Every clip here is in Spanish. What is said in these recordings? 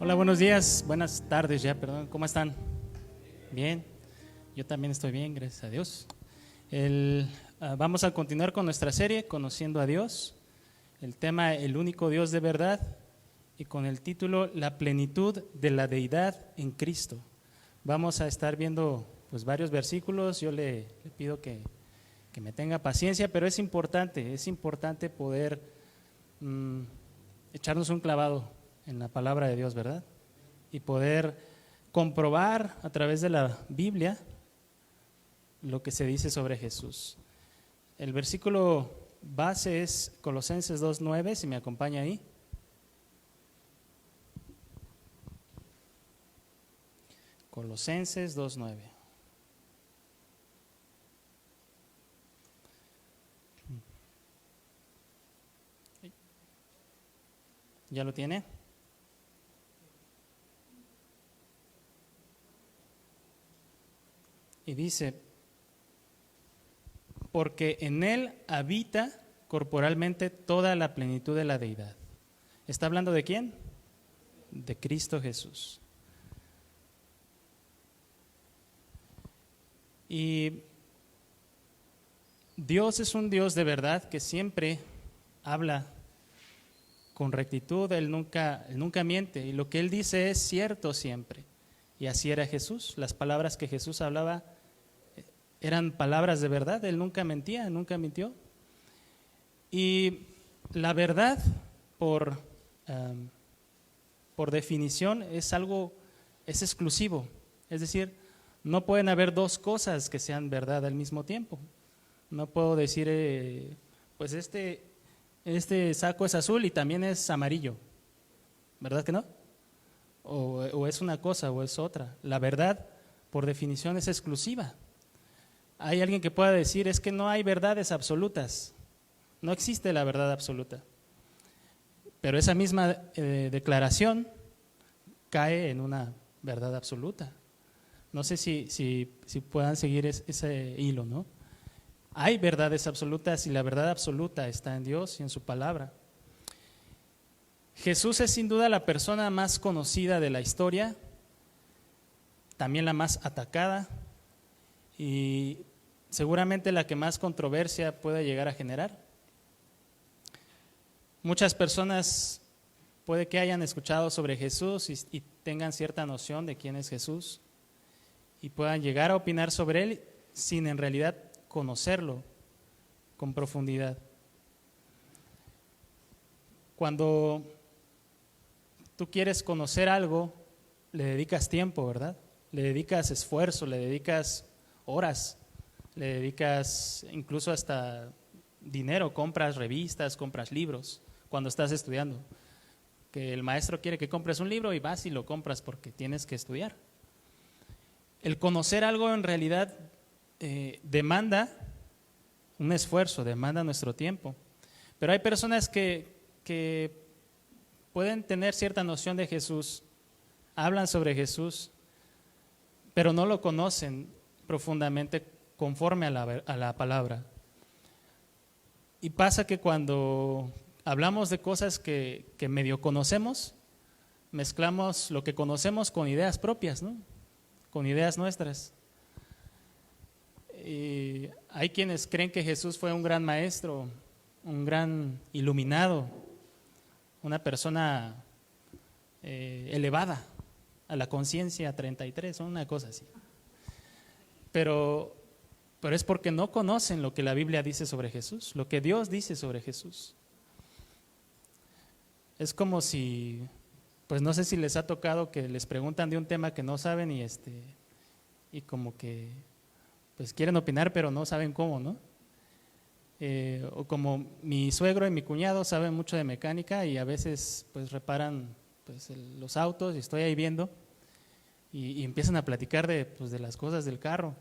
Hola, buenos días, buenas tardes ya, perdón, ¿cómo están? Bien, yo también estoy bien, gracias a Dios. Vamos a continuar con nuestra serie, Conociendo a Dios, el tema El único Dios de verdad y con el título La plenitud de la deidad en Cristo. Vamos a estar viendo pues varios versículos, yo le pido que me tenga paciencia, pero es importante poder echarnos un clavado en la palabra de Dios, ¿verdad? Y poder comprobar a través de la Biblia lo que se dice sobre Jesús. El versículo base es Colosenses 2:9, si me acompaña ahí. Colosenses 2:9. ¿Ya lo tiene? Y dice, porque en Él habita corporalmente toda la plenitud de la deidad. ¿Está hablando de quién? De Cristo Jesús. Y Dios es un Dios de verdad que siempre habla con rectitud, Él nunca miente, y lo que Él dice es cierto siempre. Y así era Jesús, las palabras que Jesús hablaba eran palabras de verdad, Él nunca mentía, nunca mintió. Y la verdad, por definición, es exclusivo, es decir, no pueden haber dos cosas que sean verdad al mismo tiempo. No puedo decir, pues este saco es azul y también es amarillo, ¿verdad que no? O es una cosa o es otra. La verdad, por definición, es exclusiva. Hay alguien que pueda decir, es que no hay verdades absolutas, no existe la verdad absoluta. Pero esa misma declaración cae en una verdad absoluta. No sé si puedan seguir ese hilo, ¿no? Hay verdades absolutas y la verdad absoluta está en Dios y en su palabra. Jesús es sin duda la persona más conocida de la historia, también la más atacada y seguramente la que más controversia puede llegar a generar. Muchas personas puede que hayan escuchado sobre Jesús y tengan cierta noción de quién es Jesús y puedan llegar a opinar sobre él sin en realidad conocerlo con profundidad. Cuando tú quieres conocer algo, le dedicas tiempo, ¿verdad? Le dedicas esfuerzo, le dedicas horas, le dedicas incluso hasta dinero, compras revistas, compras libros cuando estás estudiando. Que el maestro quiere que compres un libro y vas y lo compras porque tienes que estudiar. El conocer algo en realidad demanda un esfuerzo, demanda nuestro tiempo. Pero hay personas que pueden tener cierta noción de Jesús, hablan sobre Jesús, pero no lo conocen profundamente conforme a la palabra. Y pasa que cuando hablamos de cosas que medio conocemos, mezclamos lo que conocemos con ideas propias, ¿no? Con ideas nuestras. Y hay quienes creen que Jesús fue un gran maestro, un gran iluminado, una persona elevada a la conciencia 33, una cosa así. Pero es porque no conocen lo que la Biblia dice sobre Jesús, lo que Dios dice sobre Jesús. Es como si, pues no sé si les ha tocado que les preguntan de un tema que no saben y como que pues quieren opinar pero no saben cómo, ¿no? O como mi suegro y mi cuñado saben mucho de mecánica y a veces pues reparan pues, los autos y estoy ahí viendo y empiezan a platicar de las cosas del carro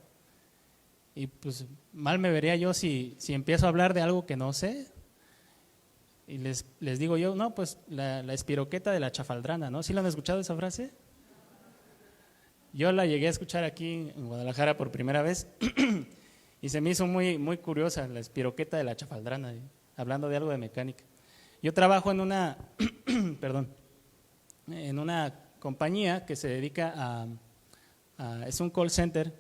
y pues mal me vería yo si empiezo a hablar de algo que no sé y les digo yo, no, pues la espiroqueta de la chafaldrana, ¿no? ¿Sí lo han escuchado esa frase? Yo la llegué a escuchar aquí en Guadalajara por primera vez y se me hizo muy, muy curiosa la espiroqueta de la chafaldrana, hablando de algo de mecánica. Yo trabajo en una, perdón, en una compañía que se dedica es un call center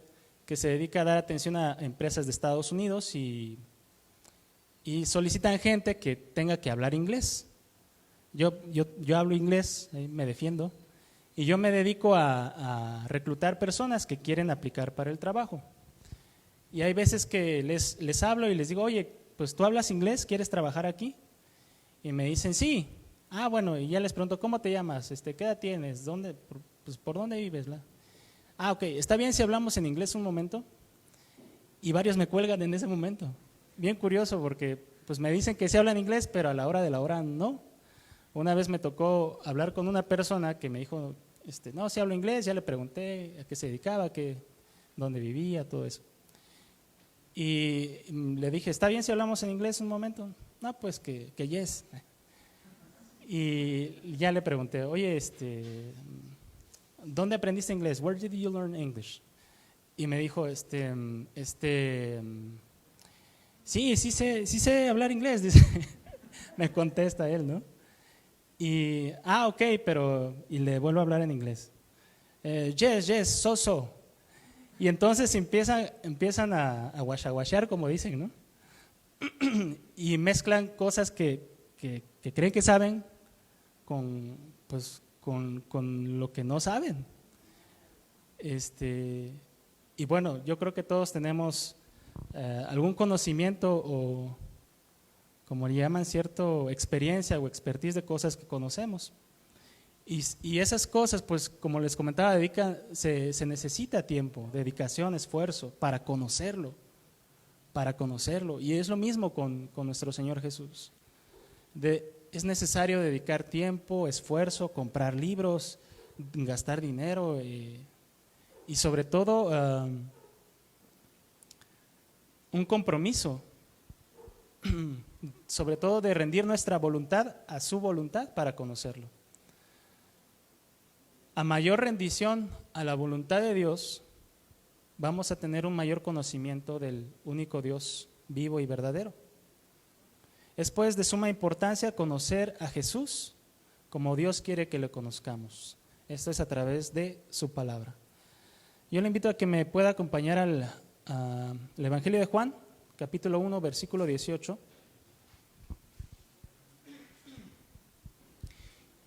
que se dedica a dar atención a empresas de Estados Unidos y solicitan gente que tenga que hablar inglés. Yo hablo inglés, me defiendo, y yo me dedico a reclutar personas que quieren aplicar para el trabajo. Y hay veces que les hablo y les digo, oye, pues tú hablas inglés, ¿quieres trabajar aquí? Y me dicen, sí. Ah, bueno, y ya les pregunto, ¿cómo te llamas? ¿Qué edad tienes? ¿Por dónde vives? Ah, ok, ¿está bien si hablamos en inglés un momento? Y varios me cuelgan en ese momento. Bien curioso porque pues me dicen que sí hablan inglés, pero a la hora de la hora no. Una vez me tocó hablar con una persona que me dijo, no, sí hablo inglés, ya le pregunté a qué se dedicaba, dónde vivía, todo eso. Y le dije, ¿está bien si hablamos en inglés un momento? No, pues que yes. Y ya le pregunté, oye, ¿dónde aprendiste inglés? Where did you learn English? Y me dijo, sí sé hablar inglés, dice. Me contesta él, ¿no? Y, ok, y le vuelvo a hablar en inglés. Yes, so. Y entonces empiezan a guachaguachear, como dicen, ¿no? Y mezclan cosas que creen que saben con lo que no saben. Y bueno, yo creo que todos tenemos algún conocimiento o, como le llaman, cierta experiencia o expertise de cosas que conocemos. Y esas cosas, pues como les comentaba, se necesita tiempo, dedicación, esfuerzo para conocerlo. Y es lo mismo con nuestro Señor Jesús. Es necesario dedicar tiempo, esfuerzo, comprar libros, gastar dinero y sobre todo un compromiso, sobre todo de rendir nuestra voluntad a su voluntad para conocerlo. A mayor rendición a la voluntad de Dios, vamos a tener un mayor conocimiento del único Dios vivo y verdadero. Es pues de suma importancia conocer a Jesús como Dios quiere que lo conozcamos. Esto es a través de su palabra. Yo le invito a que me pueda acompañar al Evangelio de Juan, capítulo 1, versículo 18.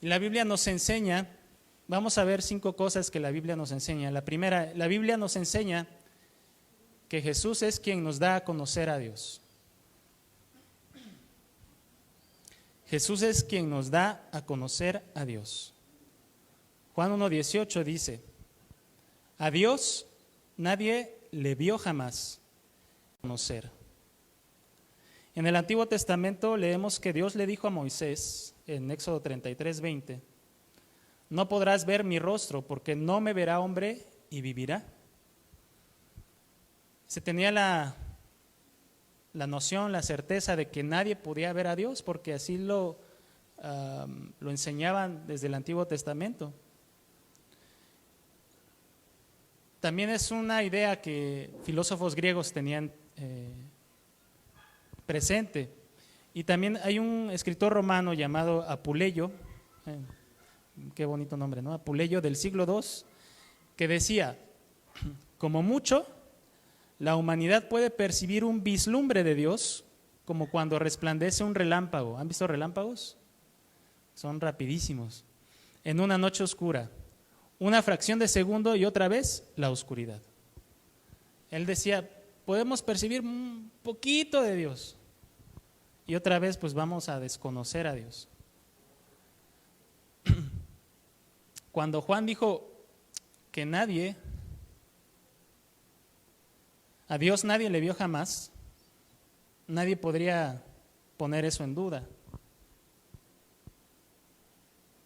Y la Biblia nos enseña, vamos a ver 5 cosas que la Biblia nos enseña. La primera, la Biblia nos enseña que Jesús es quien nos da a conocer a Dios. Jesús es quien nos da a conocer a Dios. Juan 1:18 dice, a Dios nadie le vio jamás conocer. En el Antiguo Testamento leemos que Dios le dijo a Moisés en Éxodo 33:20, no podrás ver mi rostro porque no me verá hombre y vivirá. Se tenía la noción, la certeza de que nadie podía ver a Dios porque así lo enseñaban desde el Antiguo Testamento. También es una idea que filósofos griegos tenían presente. Y también hay un escritor romano llamado Apuleyo, qué bonito nombre, ¿no? Apuleyo del siglo II, que decía, como mucho, la humanidad puede percibir un vislumbre de Dios como cuando resplandece un relámpago. ¿Han visto relámpagos? Son rapidísimos. En una noche oscura, una fracción de segundo y otra vez la oscuridad. Él decía, podemos percibir un poquito de Dios y otra vez pues vamos a desconocer a Dios. Cuando Juan dijo que a Dios nadie le vio jamás, nadie podría poner eso en duda.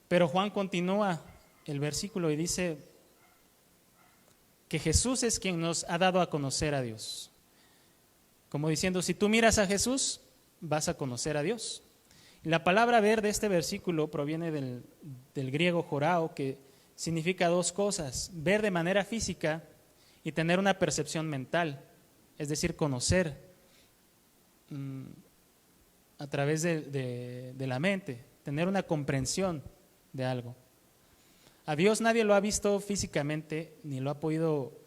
Pero Juan continúa el versículo y dice que Jesús es quien nos ha dado a conocer a Dios. Como diciendo, si tú miras a Jesús, vas a conocer a Dios. Y la palabra ver de este versículo proviene del griego jorao, que significa 2 cosas, ver de manera física y tener una percepción mental, es decir, conocer a través de la mente, tener una comprensión de algo. A Dios nadie lo ha visto físicamente, ni lo ha podido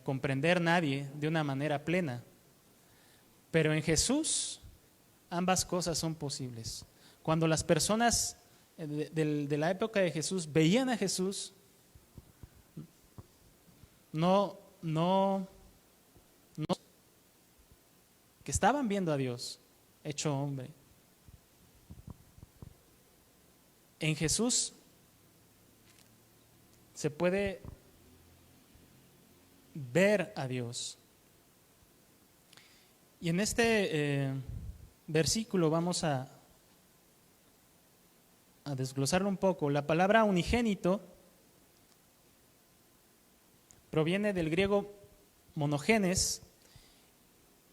comprender nadie de una manera plena. Pero en Jesús ambas cosas son posibles. Cuando las personas de la época de Jesús veían a Jesús, no que estaban viendo a Dios hecho hombre. En Jesús se puede ver a Dios. Y en este versículo vamos a desglosarlo un poco. La palabra unigénito proviene del griego monogenes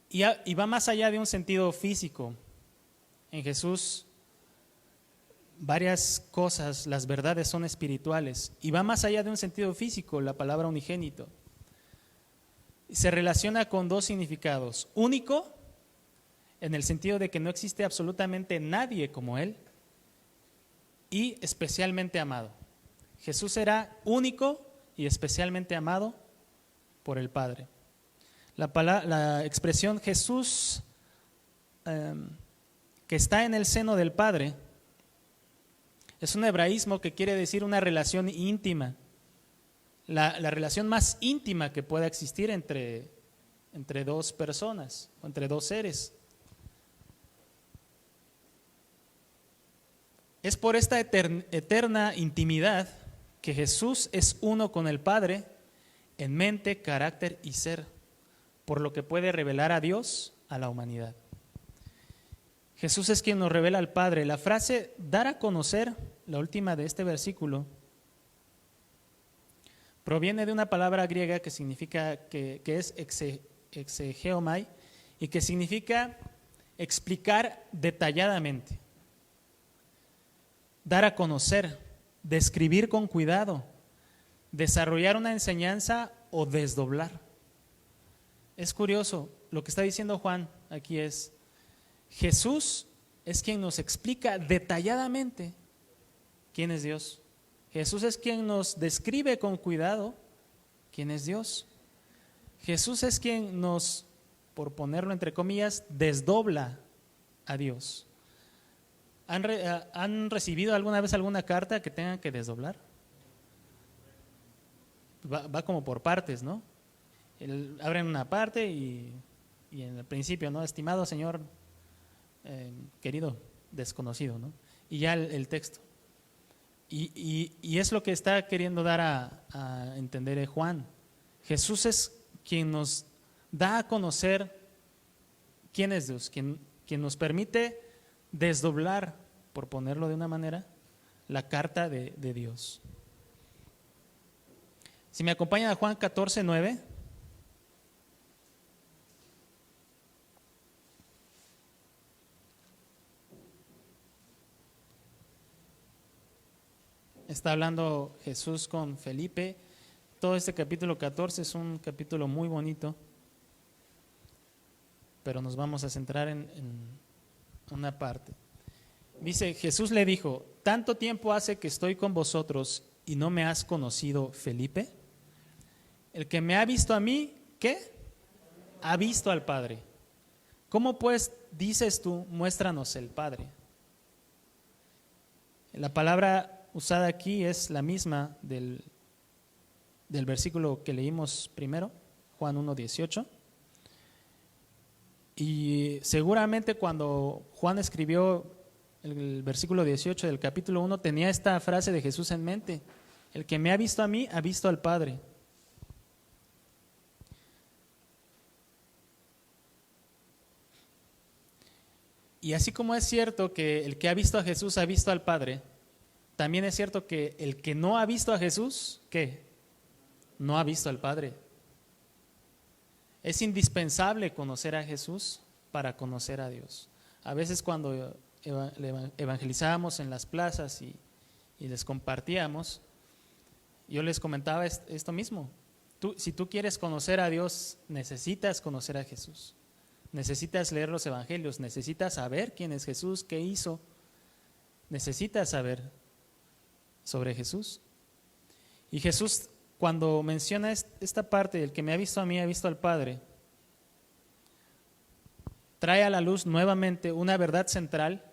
y va más allá de un sentido físico. En Jesús varias cosas, las verdades son espirituales y va más allá de un sentido físico la palabra unigénito. Se relaciona con dos significados: único, en el sentido de que no existe absolutamente nadie como Él, y especialmente amado. Jesús era único y especialmente amado por el Padre. La expresión Jesús que está en el seno del Padre es un hebraísmo que quiere decir una relación íntima, la relación más íntima que pueda existir entre dos personas o entre dos seres. Es por esta eterna intimidad que Jesús es uno con el Padre en mente, carácter y ser, por lo que puede revelar a Dios a la humanidad. Jesús es quien nos revela al Padre. La frase dar a conocer, la última de este versículo, proviene de una palabra griega que significa que es exegeomai y que significa explicar detalladamente, dar a conocer, describir con cuidado, desarrollar una enseñanza o desdoblar. Es curioso, lo que está diciendo Juan aquí es: Jesús es quien nos explica detalladamente quién es Dios. Jesús es quien nos describe con cuidado quién es Dios. Jesús es quien nos, por ponerlo entre comillas, desdobla a Dios. ¿Han recibido alguna vez alguna carta que tengan que desdoblar? Va como por partes, ¿no? Abren una parte y en el principio, ¿no? Estimado señor, querido desconocido, ¿no? Y ya el texto. Y es lo que está queriendo dar a entender Juan. Jesús es quien nos da a conocer quién es Dios, quien nos permite desdoblar, por ponerlo de una manera, la carta de Dios. Si me acompañan a Juan 14:9. Está hablando Jesús con Felipe. Todo este capítulo 14 es un capítulo muy bonito, pero nos vamos a centrar en una parte. Dice, Jesús le dijo: ¿tanto tiempo hace que estoy con vosotros y no me has conocido, Felipe? El que me ha visto a mí, ¿qué? Ha visto al Padre. ¿Cómo pues dices tú, muéstranos el Padre? La palabra usada aquí es la misma del versículo que leímos primero, Juan 1:18. Y seguramente cuando Juan escribió el versículo 18 del capítulo 1 tenía esta frase de Jesús en mente: el que me ha visto a mí, ha visto al Padre. Y así como es cierto que el que ha visto a Jesús ha visto al Padre, también es cierto que el que no ha visto a Jesús, ¿qué? No ha visto al Padre. Es indispensable conocer a Jesús para conocer a Dios. A veces cuando evangelizábamos en las plazas y les compartíamos, yo les comentaba esto mismo. Si tú quieres conocer a Dios, necesitas conocer a Jesús. Necesitas leer los evangelios, necesitas saber quién es Jesús, qué hizo. Necesitas saber. sobre Jesús. Y Jesús, cuando menciona esta parte, el que me ha visto a mí, ha visto al Padre, trae a la luz nuevamente una verdad central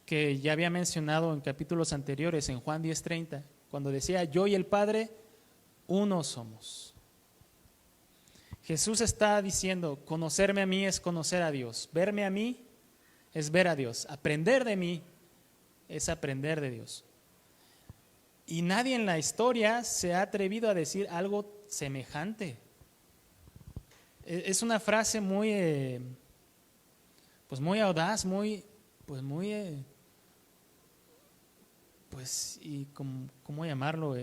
que ya había mencionado en capítulos anteriores, en Juan 10:30, cuando decía, yo y el Padre, uno somos. Jesús está diciendo, conocerme a mí es conocer a Dios, verme a mí es ver a Dios, aprender de mí es aprender de Dios. Y nadie en la historia se ha atrevido a decir algo semejante. Es una frase muy, pues muy audaz, y ¿cómo llamarlo?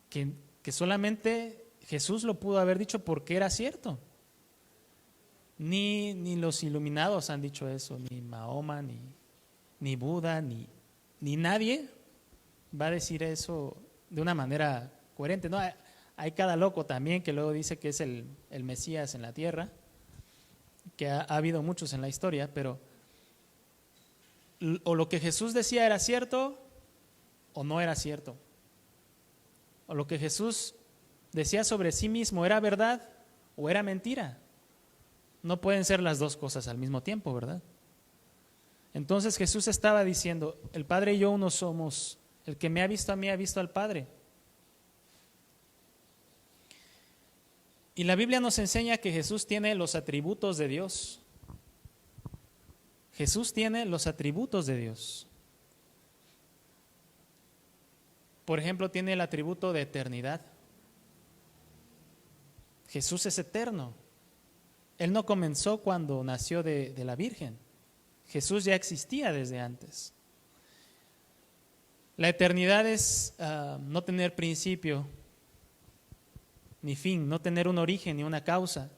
Que solamente Jesús lo pudo haber dicho porque era cierto. Ni los iluminados han dicho eso, ni Mahoma, ni Buda, ni nadie va a decir eso de una manera coherente. No, hay cada loco también que luego dice que es el Mesías en la tierra, que ha habido muchos en la historia, pero o lo que Jesús decía era cierto o no era cierto. O lo que Jesús decía sobre sí mismo era verdad o era mentira. No pueden ser las dos cosas al mismo tiempo, ¿verdad? Entonces Jesús estaba diciendo, el Padre y yo uno somos, el que me ha visto a mí ha visto al Padre. Y la Biblia nos enseña que Jesús tiene los atributos de Dios. Jesús tiene los atributos de Dios. Por ejemplo, tiene el atributo de eternidad. Jesús es eterno. Él no comenzó cuando nació de la Virgen. Jesús ya existía desde antes. La eternidad es no tener principio ni fin, no tener un origen ni una causa.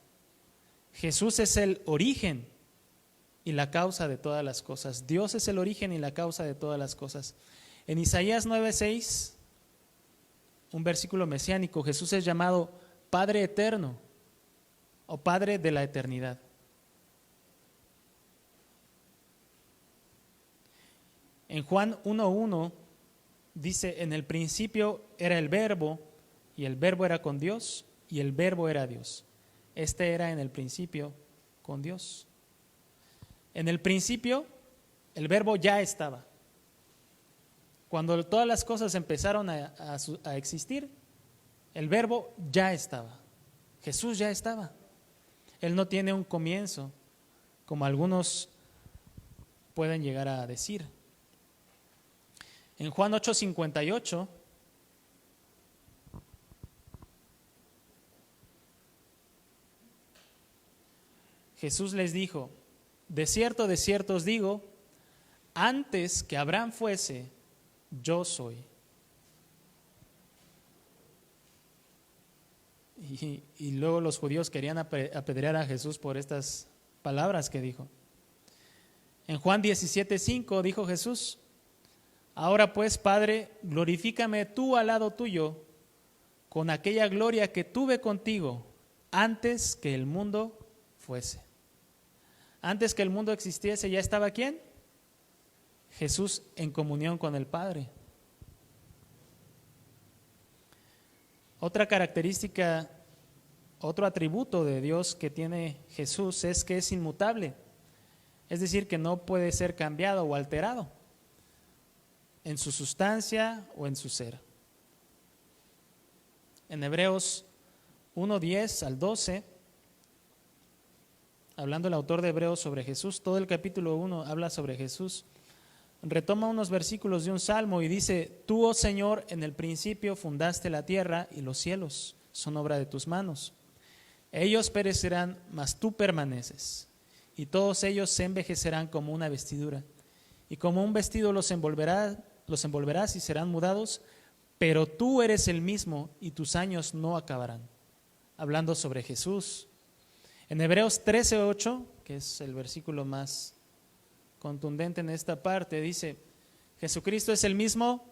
Jesús es el origen y la causa de todas las cosas. Dios es el origen y la causa de todas las cosas. En Isaías 9:6, un versículo mesiánico, Jesús es llamado Padre eterno o Padre de la eternidad. En Juan 1:1 dice, en el principio era el Verbo, y el Verbo era con Dios, y el Verbo era Dios. Este era en el principio con Dios. En el principio, el Verbo ya estaba. Cuando todas las cosas empezaron a existir, el Verbo ya estaba. Jesús ya estaba. Él no tiene un comienzo, como algunos pueden llegar a decir. En Juan 8:58, Jesús les dijo, de cierto os digo, antes que Abraham fuese, yo soy. Y luego los judíos querían apedrear a Jesús por estas palabras que dijo. En Juan 17:5 dijo Jesús, ahora pues, Padre, glorifícame tú al lado tuyo con aquella gloria que tuve contigo antes que el mundo fuese. Antes que el mundo existiese, ¿ya estaba quién? Jesús en comunión con el Padre. Otra característica, otro atributo de Dios que tiene Jesús es que es inmutable, es decir, que no puede ser cambiado o alterado en su sustancia o en su ser. En Hebreos 1:10 al 12, hablando el autor de Hebreos sobre Jesús, todo el capítulo 1 habla sobre Jesús. Retoma unos versículos de un salmo y dice, tú, oh Señor, en el principio fundaste la tierra y los cielos son obra de tus manos. Ellos perecerán, mas tú permaneces, y todos ellos se envejecerán como una vestidura, y como un vestido los envolverás y serán mudados, pero tú eres el mismo y tus años no acabarán. Hablando sobre Jesús. En Hebreos 13:8, que es el versículo más contundente en esta parte, dice, Jesucristo es el mismo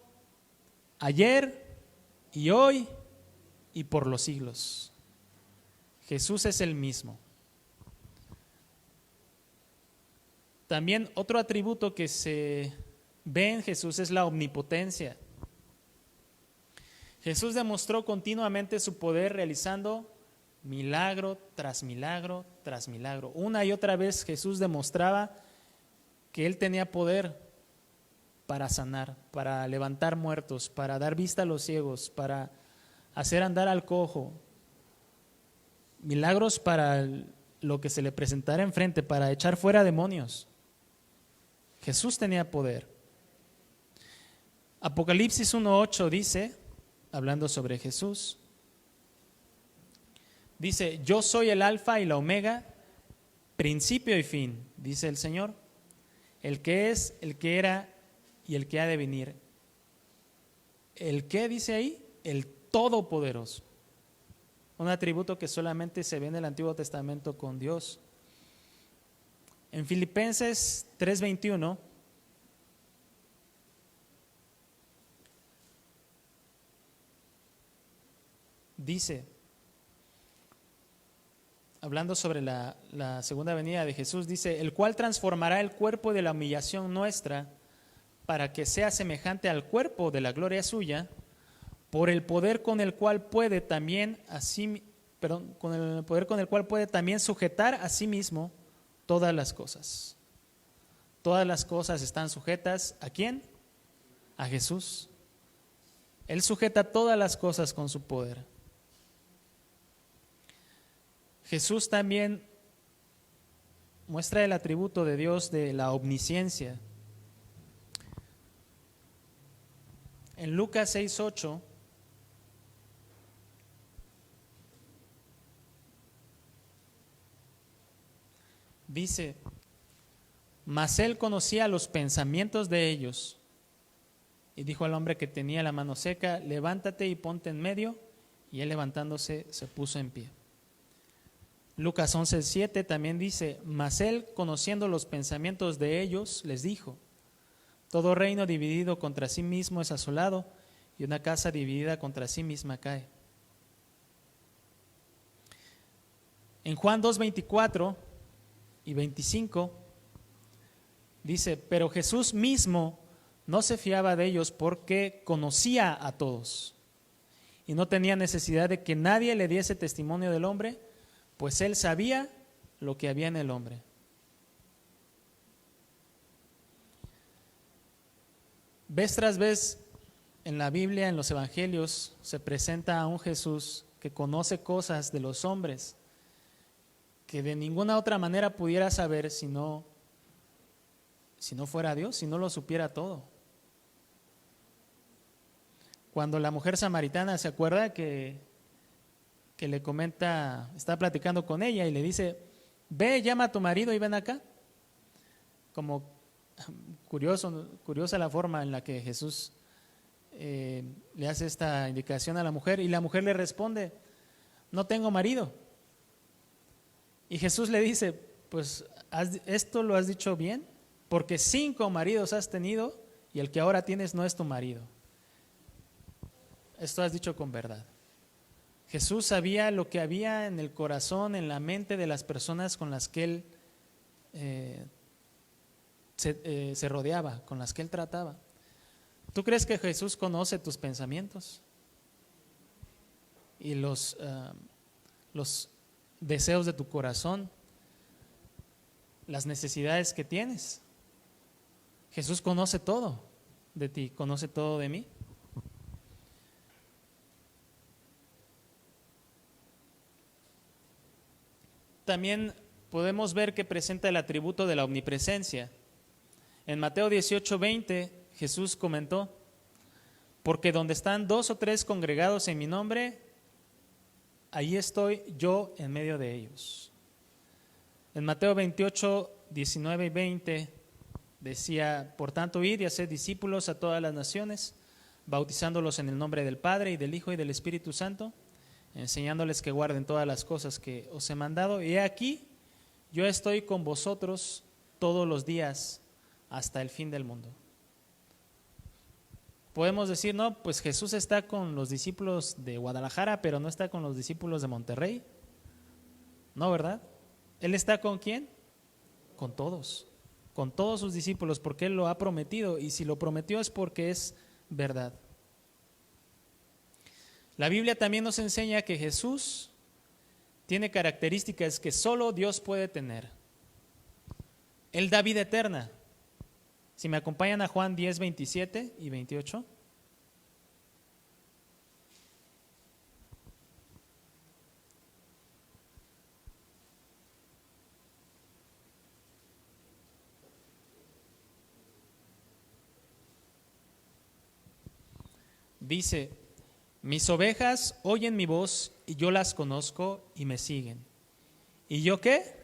ayer y hoy y por los siglos. Jesús es el mismo. También otro atributo que se ve en Jesús es la omnipotencia. Jesús demostró continuamente su poder realizando milagro tras milagro tras milagro. Una y otra vez Jesús demostraba que Él tenía poder para sanar, para levantar muertos, para dar vista a los ciegos, para hacer andar al cojo. Milagros para lo que se le presentara enfrente, para echar fuera demonios. Jesús tenía poder. Apocalipsis 1:8 dice, hablando sobre Jesús, dice: yo soy el alfa y la omega, principio y fin, dice el Señor, el que es, el que era y el que ha de venir. ¿El qué dice ahí? El Todopoderoso. Un atributo que solamente se ve en el Antiguo Testamento con Dios. En Filipenses 3:21 dice, hablando sobre la segunda venida de Jesús, dice: el cual transformará el cuerpo de la humillación nuestra para que sea semejante al cuerpo de la gloria suya, por el poder con el cual puede también sujetar a sí mismo todas las cosas. Todas las cosas están sujetas ¿a quién? A Jesús. Él sujeta todas las cosas con su poder. Jesús también muestra el atributo de Dios de la omnisciencia. En Lucas 6:8 dice: mas él conocía los pensamientos de ellos y dijo al hombre que tenía la mano seca: levántate y ponte en medio. Y él, levantándose, se puso en pie. Lucas 11:7 también dice: mas él, conociendo los pensamientos de ellos, les dijo: todo reino dividido contra sí mismo es asolado, y una casa dividida contra sí misma cae. En Juan 2:24 y 25 dice: pero Jesús mismo no se fiaba de ellos porque conocía a todos y no tenía necesidad de que nadie le diese testimonio del hombre, pues él sabía lo que había en el hombre. Vez tras vez en la Biblia, en los evangelios, se presenta a un Jesús que conoce cosas de los hombres que de ninguna otra manera pudiera saber si no fuera Dios, si no lo supiera todo. Cuando la mujer samaritana, ¿se acuerda que le comenta, está platicando con ella y le dice: ve, llama a tu marido y ven acá? Como curiosa la forma en la que Jesús le hace esta indicación a la mujer, y la mujer le responde: no tengo marido. Y Jesús le dice: pues esto lo has dicho bien, porque 5 maridos has tenido y el que ahora tienes no es tu marido. Esto has dicho con verdad. Jesús sabía lo que había en el corazón, en la mente de las personas con las que él se rodeaba, con las que él trataba. ¿Tú crees que Jesús conoce tus pensamientos y los deseos de tu corazón, las necesidades que tienes? Jesús conoce todo de ti, conoce todo de mí. También podemos ver que presenta el atributo de la omnipresencia. En Mateo 18:20 Jesús comentó: porque donde están 2 o 3 congregados en mi nombre, ahí estoy yo en medio de ellos. En Mateo 28:19 y 20 decía: por tanto, id y haced discípulos a todas las naciones, bautizándolos en el nombre del Padre y del Hijo y del Espíritu Santo, enseñándoles que guarden todas las cosas que os he mandado. Y he aquí, yo estoy con vosotros todos los días hasta el fin del mundo. Podemos decir: no, pues Jesús está con los discípulos de Guadalajara, pero no está con los discípulos de Monterrey. No, ¿verdad? ¿Él está con quién? Con todos. con todos sus discípulos porque Él lo ha prometido, y si lo prometió es porque es verdad. La Biblia también nos enseña que Jesús tiene características que solo Dios puede tener. Él da vida eterna. Si me acompañan a Juan 10, 27 y 28. Dice: mis ovejas oyen mi voz y yo las conozco y me siguen. ¿Y yo qué?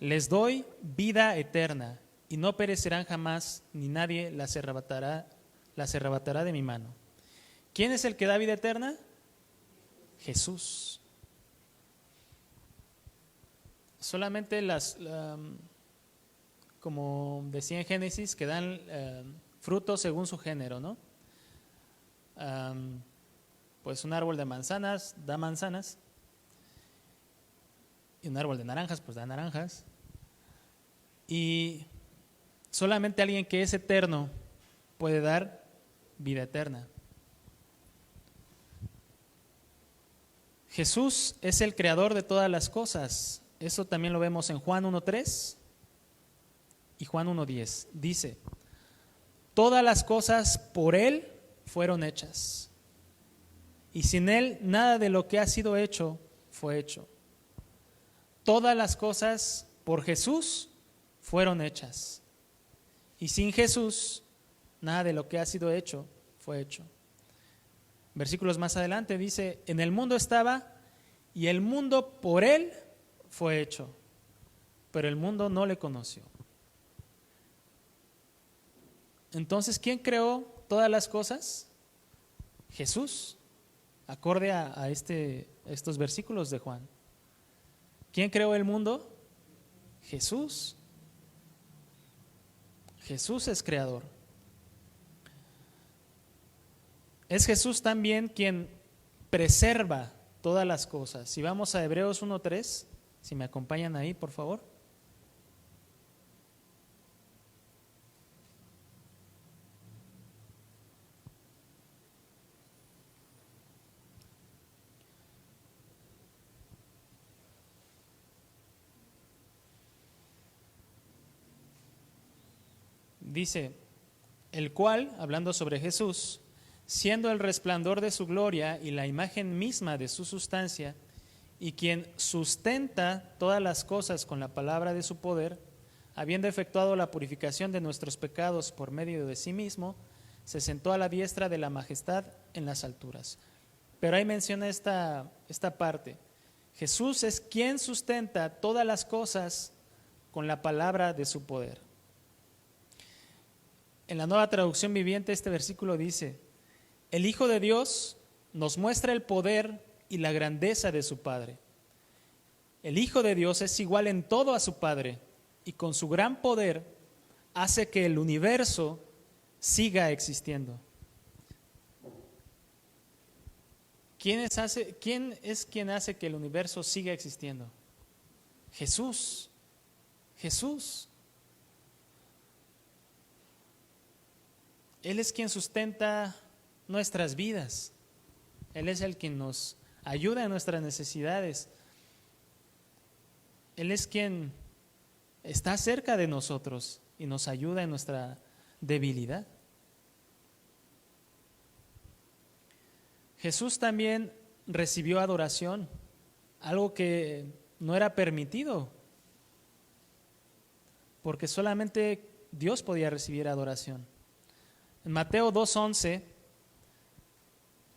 Les doy vida eterna y no perecerán jamás, ni nadie las arrebatará de mi mano. ¿Quién es el que da vida eterna? Jesús. Solamente como decía en Génesis, que dan frutos según su género, ¿no? Pues un árbol de manzanas da manzanas, y un árbol de naranjas pues da naranjas, y solamente alguien que es eterno puede dar vida eterna. Jesús es el creador de todas las cosas. Eso también lo vemos en Juan 1:3 y Juan 1:10. Dice: todas las cosas por Él fueron hechas, y sin Él nada de lo que ha sido hecho fue hecho. Todas las cosas por Jesús fueron hechas, y sin Jesús nada de lo que ha sido hecho fue hecho. Versículos más adelante dice: en el mundo estaba, y el mundo por Él fue hecho, pero el mundo no le conoció. Entonces, ¿quién creó todas las cosas? Jesús, acorde a estos versículos de Juan. ¿Quién creó el mundo? Jesús. Jesús es creador. Es Jesús también quien preserva todas las cosas. Si vamos a Hebreos 1:3, si me acompañan ahí, por favor. Dice: el cual, hablando sobre Jesús, siendo el resplandor de su gloria y la imagen misma de su sustancia, y quien sustenta todas las cosas con la palabra de su poder, habiendo efectuado la purificación de nuestros pecados por medio de sí mismo, se sentó a la diestra de la majestad en las alturas. Pero ahí menciona esta parte. Jesús es quien sustenta todas las cosas con la palabra de su poder. En la Nueva Traducción Viviente este versículo dice: el Hijo de Dios nos muestra el poder y la grandeza de su Padre. El Hijo de Dios es igual en todo a su Padre, y con su gran poder hace que el universo siga existiendo. ¿Quién es quien hace que el universo siga existiendo? Jesús. Jesús. Él es quien sustenta nuestras vidas. Él es el quien nos ayuda en nuestras necesidades. Él es quien está cerca de nosotros y nos ayuda en nuestra debilidad. Jesús también recibió adoración, algo que no era permitido, porque solamente Dios podía recibir adoración. En Mateo 2:11,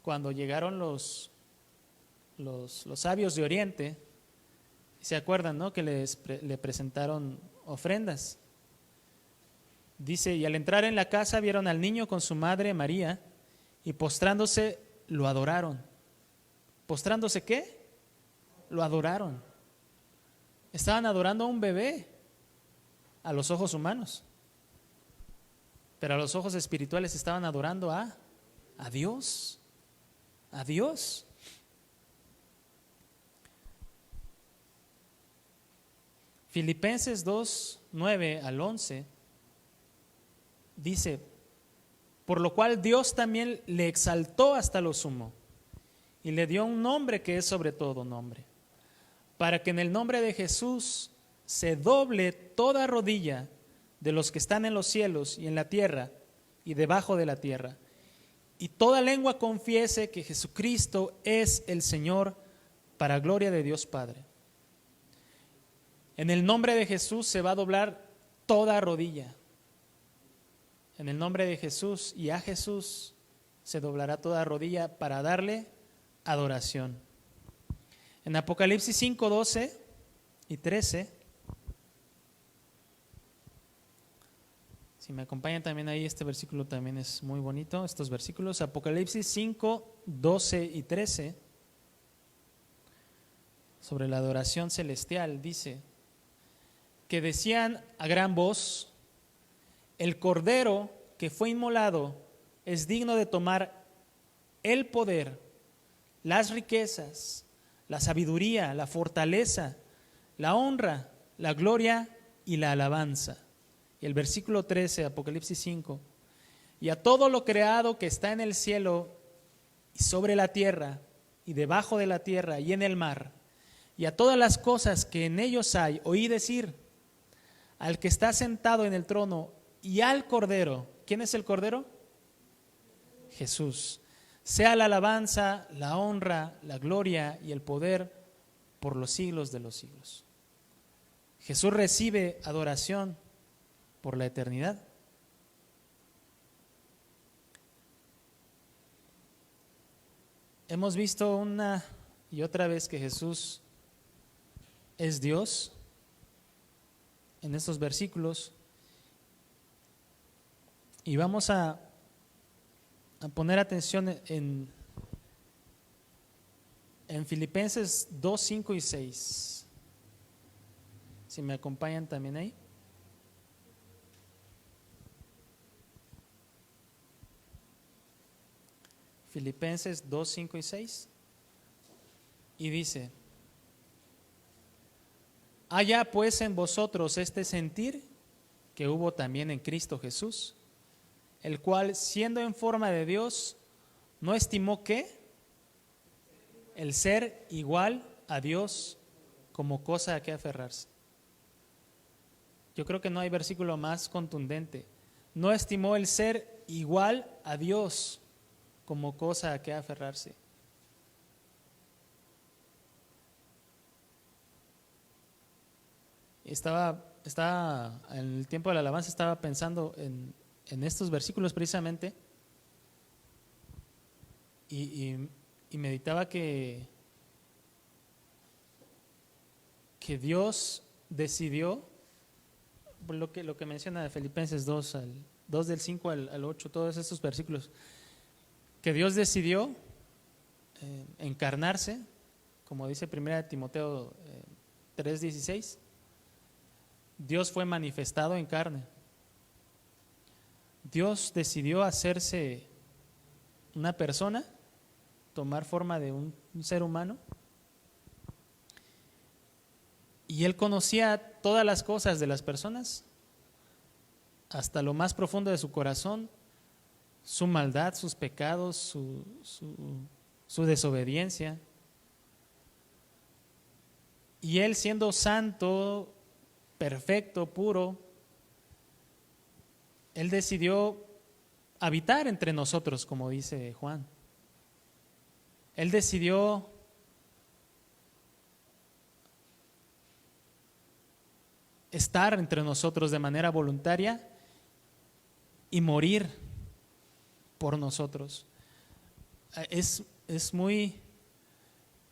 cuando llegaron los sabios de Oriente, ¿se acuerdan, no? Que le presentaron ofrendas. Dice: y al entrar en la casa vieron al niño con su madre María, y postrándose lo adoraron. ¿Postrándose qué? Lo adoraron. Estaban adorando a un bebé a los ojos humanos, pero a los ojos espirituales estaban adorando a Dios. A Dios. Filipenses 2, 9 al 11 dice: por lo cual Dios también le exaltó hasta lo sumo y le dio un nombre que es sobre todo nombre, para que en el nombre de Jesús se doble toda rodilla de los que están en los cielos y en la tierra y debajo de la tierra, y toda lengua confiese que Jesucristo es el Señor, para gloria de Dios Padre. En el nombre de Jesús se va a doblar toda rodilla. En el nombre de Jesús y a Jesús se doblará toda rodilla para darle adoración. En Apocalipsis 5, 12 y 13, si me acompañan también ahí, este versículo también es muy bonito, estos versículos. Apocalipsis 5, 12 y 13, sobre la adoración celestial, dice que decían a gran voz: el Cordero que fue inmolado es digno de tomar el poder, las riquezas, la sabiduría, la fortaleza, la honra, la gloria y la alabanza. Y el versículo 13, Apocalipsis 5, y a todo lo creado que está en el cielo y sobre la tierra y debajo de la tierra y en el mar, y a todas las cosas que en ellos hay, oí decir: al que está sentado en el trono y al Cordero. ¿Quién es el Cordero? Jesús. Sea la alabanza, la honra, la gloria y el poder por los siglos de los siglos. Jesús recibe adoración por la eternidad. Hemos visto una y otra vez que Jesús es Dios en estos versículos, y vamos a poner atención en Filipenses 2, 5 y 6. Si me acompañan también ahí. Filipenses 2, 5 y 6. Y dice: haya pues en vosotros este sentir que hubo también en Cristo Jesús, el cual, siendo en forma de Dios, no estimó que el ser igual a Dios como cosa a que aferrarse. Yo creo que no hay versículo más contundente. No estimó el ser igual a Dios como cosa a que aferrarse. Estaba en el tiempo de la alabanza, estaba pensando en estos versículos precisamente, y meditaba que Dios decidió, lo que menciona de Filipenses 2, 2 del 5 al 8, todos estos versículos, que Dios decidió encarnarse, como dice 1 Timoteo 3:16. Dios fue manifestado en carne. Dios decidió hacerse una persona, tomar forma de un ser humano, y Él conocía todas las cosas de las personas, hasta lo más profundo de su corazón, su maldad, sus pecados, su desobediencia. Y Él, siendo santo, perfecto, puro, Él decidió habitar entre nosotros, como dice Juan. Él decidió estar entre nosotros de manera voluntaria y morir por nosotros. Es muy,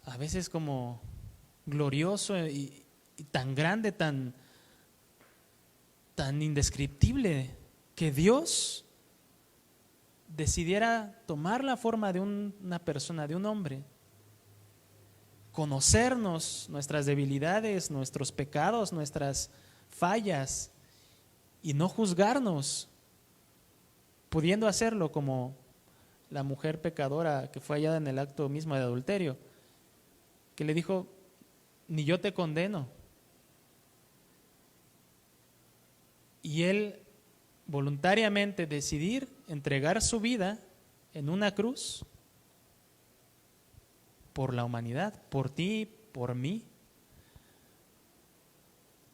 a veces, como glorioso y tan grande, tan indescriptible, que Dios decidiera tomar la forma de una persona, de un hombre, conocernos, nuestras debilidades, nuestros pecados, nuestras fallas, y no juzgarnos, pudiendo hacerlo como la mujer pecadora que fue hallada en el acto mismo de adulterio, que le dijo: ni yo te condeno, y Él voluntariamente decidir entregar su vida en una cruz por la humanidad, por ti, por mí.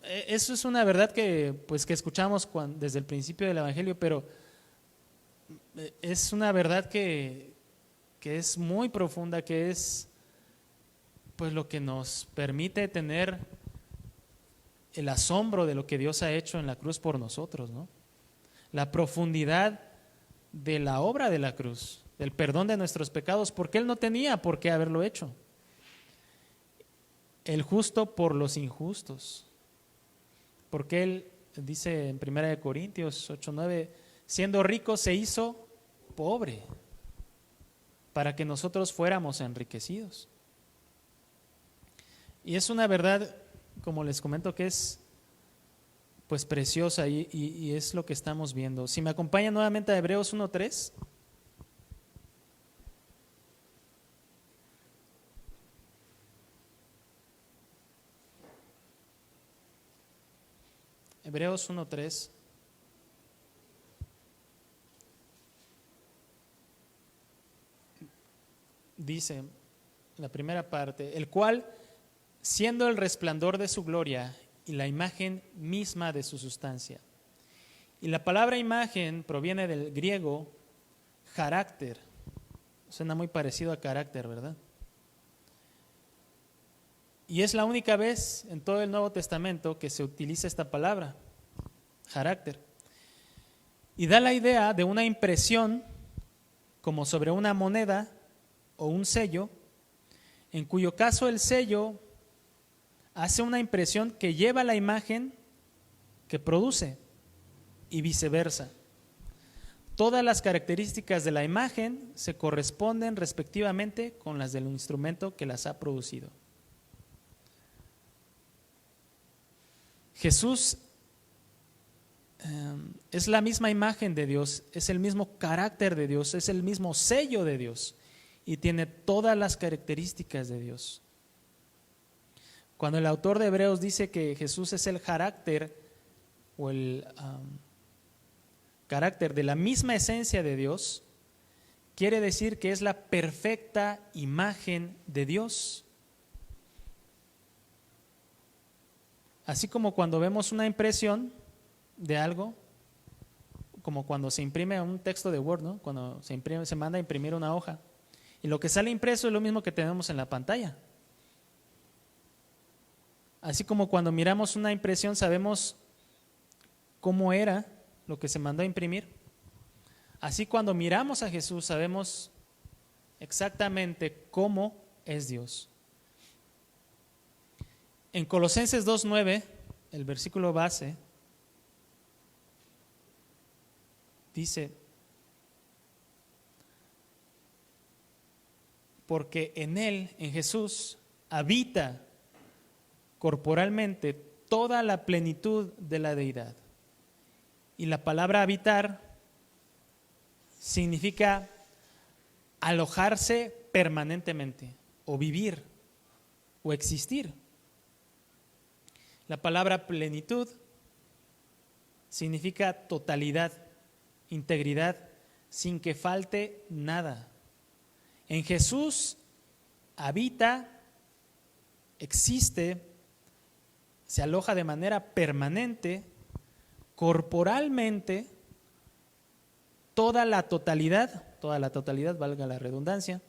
Eso es una verdad que escuchamos desde el principio del Evangelio, pero es una verdad que es muy profunda, que es pues lo que nos permite tener el asombro de lo que Dios ha hecho en la cruz por nosotros, ¿no? La profundidad de la obra de la cruz, del perdón de nuestros pecados, porque Él no tenía por qué haberlo hecho. El justo por los injustos. Porque Él, dice en 1 Corintios 8:9, siendo rico se hizo pobre para que nosotros fuéramos enriquecidos. Y es una verdad, como les comento, que es pues preciosa y es lo que estamos viendo. Si me acompañan nuevamente a Hebreos 1:3. Hebreos 1:3 dice, la primera parte, el cual, siendo el resplandor de su gloria y la imagen misma de su sustancia. Y la palabra imagen proviene del griego carácter. Suena muy parecido a carácter, ¿verdad? Y es la única vez en todo el Nuevo Testamento que se utiliza esta palabra, carácter. Y da la idea de una impresión como sobre una moneda o un sello, en cuyo caso el sello hace una impresión que lleva la imagen que produce y viceversa. Todas las características de la imagen se corresponden respectivamente con las del instrumento que las ha producido. Jesús es la misma imagen de Dios, es el mismo carácter de Dios, es el mismo sello de Dios y tiene todas las características de Dios. Cuando el autor de Hebreos dice que Jesús es el carácter o el carácter de la misma esencia de Dios, quiere decir que es la perfecta imagen de Dios. Así como cuando vemos una impresión de algo, como cuando se imprime un texto de Word, ¿no? Cuando se manda a imprimir una hoja, y lo que sale impreso es lo mismo que tenemos en la pantalla. Así como cuando miramos una impresión sabemos cómo era lo que se mandó a imprimir, así cuando miramos a Jesús sabemos exactamente cómo es Dios. En Colosenses 2:9, el versículo base, dice, porque en Él, en Jesús, habita corporalmente toda la plenitud de la deidad. Y la palabra habitar significa alojarse permanentemente, o vivir, o existir. La palabra plenitud significa totalidad, integridad, sin que falte nada. En Jesús habita, existe, se aloja de manera permanente, corporalmente, toda la totalidad, valga la redundancia,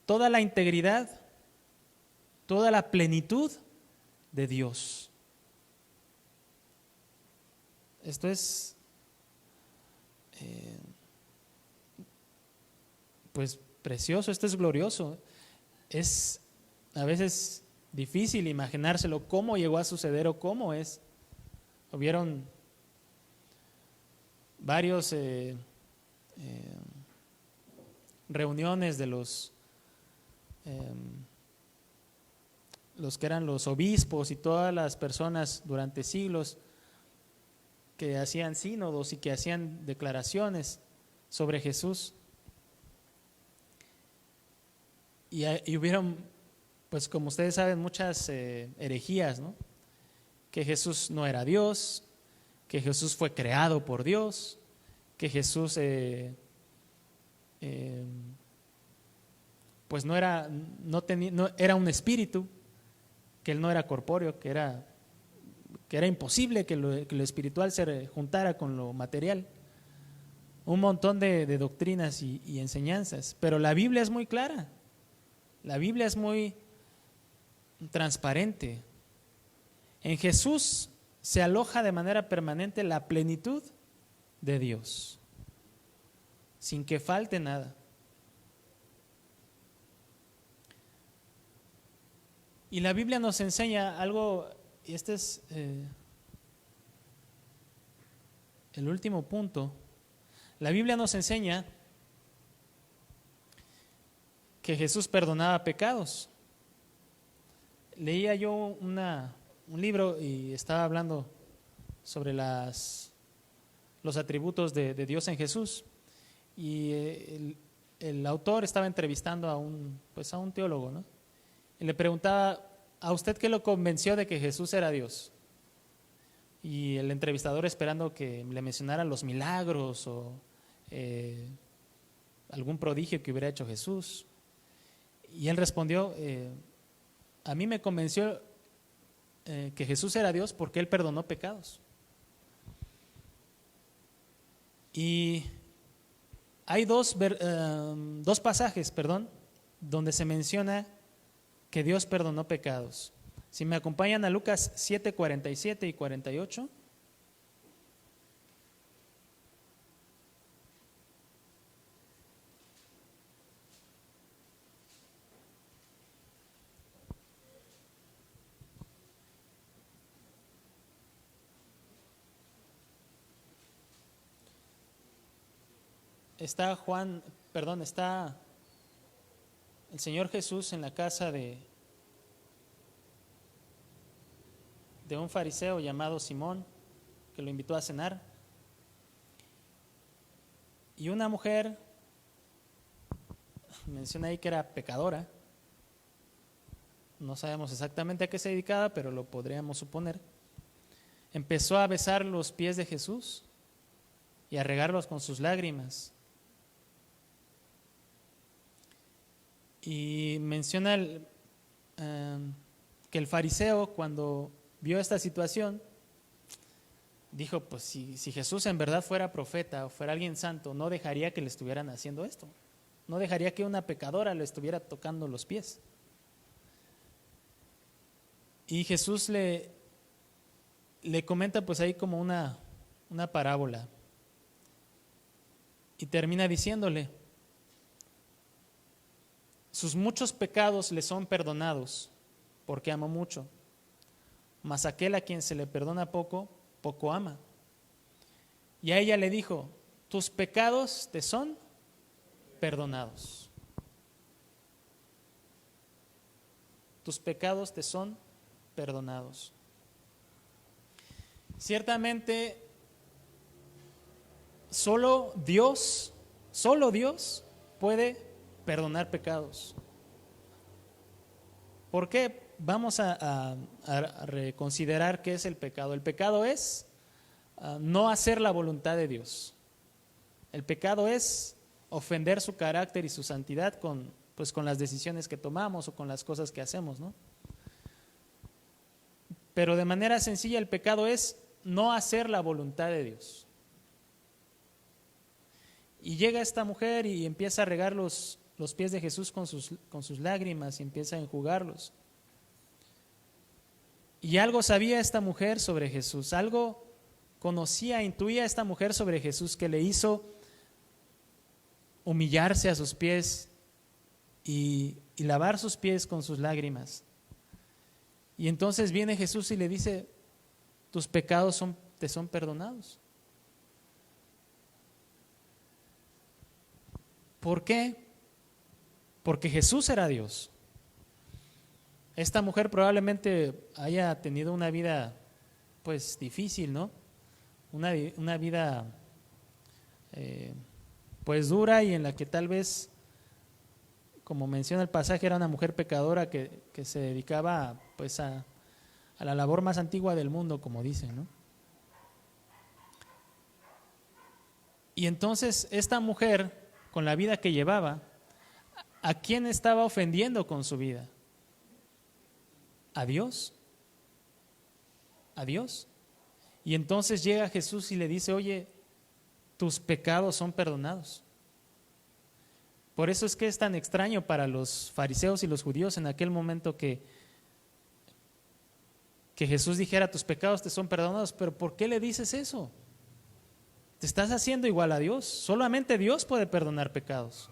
toda la integridad, toda la plenitud de Dios. Esto es pues precioso, esto es glorioso. Es a veces difícil imaginárselo cómo llegó a suceder o cómo es. Hubieron varios reuniones de los que eran los obispos y todas las personas durante siglos que hacían sínodos y que hacían declaraciones sobre Jesús. Y hubieron, pues como ustedes saben, muchas herejías, ¿no? Que Jesús no era Dios, que Jesús fue creado por Dios, que Jesús pues no era un espíritu, que él no era corpóreo, que era imposible que lo espiritual se juntara con lo material. Un montón de doctrinas y enseñanzas, pero la Biblia es muy clara, la Biblia es muy transparente. En Jesús se aloja de manera permanente la plenitud de Dios, sin que falte nada. Y la Biblia nos enseña algo, y este es el último punto. La Biblia nos enseña que Jesús perdonaba pecados. Leía yo un libro y estaba hablando sobre los atributos de Dios en Jesús, y el autor estaba entrevistando a un teólogo, ¿no? Y le preguntaba: ¿a usted qué lo convenció de que Jesús era Dios? Y el entrevistador, esperando que le mencionara los milagros o algún prodigio que hubiera hecho Jesús, y él respondió: a mí me convenció que Jesús era Dios porque Él perdonó pecados. Y hay dos pasajes, donde se menciona que Dios perdonó pecados. Si me acompañan a Lucas 7, 47 y 48. Está el Señor Jesús en la casa de un fariseo llamado Simón, que lo invitó a cenar. Y una mujer, menciona ahí que era pecadora, no sabemos exactamente a qué se dedicaba, pero lo podríamos suponer, empezó a besar los pies de Jesús y a regarlos con sus lágrimas. Y menciona que el fariseo, cuando vio esta situación, dijo: pues si Jesús en verdad fuera profeta o fuera alguien santo, no dejaría que le estuvieran haciendo esto, no dejaría que una pecadora le estuviera tocando los pies. Y Jesús le comenta pues ahí como una parábola, y termina diciéndole: sus muchos pecados le son perdonados, porque amó mucho. Mas aquel a quien se le perdona poco, poco ama. Y a ella le dijo: tus pecados te son perdonados. Tus pecados te son perdonados. Ciertamente, solo Dios puede perdonar pecados. ¿Por qué? Vamos a reconsiderar qué es el pecado. El pecado es no hacer la voluntad de Dios. El pecado es ofender su carácter y su santidad con las decisiones que tomamos o con las cosas que hacemos, ¿no? Pero de manera sencilla, el pecado es no hacer la voluntad de Dios. Y llega esta mujer y empieza a regar los pies de Jesús con sus lágrimas, y empieza a enjugarlos. Y algo sabía esta mujer sobre Jesús, algo intuía esta mujer sobre Jesús, que le hizo humillarse a sus pies y lavar sus pies con sus lágrimas. Y entonces viene Jesús y le dice: tus pecados te son perdonados. ¿Por qué? Porque Jesús era Dios. Esta mujer probablemente haya tenido una vida pues difícil, ¿no? Una vida pues dura, y en la que tal vez, como menciona el pasaje, era una mujer pecadora que se dedicaba pues a la labor más antigua del mundo, como dicen, ¿no? Y entonces esta mujer, con la vida que llevaba, ¿a quién estaba ofendiendo con su vida? ¿A Dios? ¿A Dios? Y entonces llega Jesús y le dice, oye, tus pecados son perdonados. Por eso es que es tan extraño para los fariseos y los judíos en aquel momento que Jesús dijera, tus pecados te son perdonados. Pero ¿por qué le dices eso? Te estás haciendo igual a Dios. Solamente Dios puede perdonar pecados.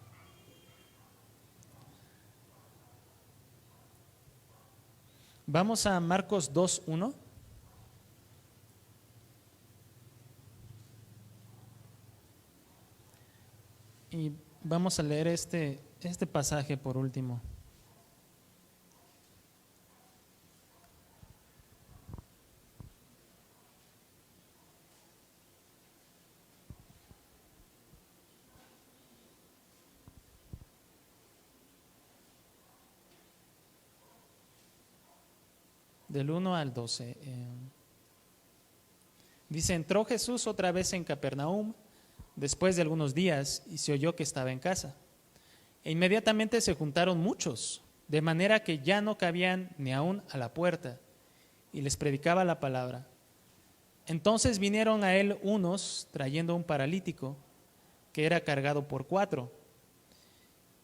Vamos a Marcos 2:1. Y vamos a leer este pasaje por último. Del 1 al 12. Dice, entró Jesús otra vez en Capernaum después de algunos días y se oyó que estaba en casa. E inmediatamente se juntaron muchos, de manera que ya no cabían ni aún a la puerta, y les predicaba la palabra. Entonces vinieron a él unos trayendo un paralítico que era cargado por 4.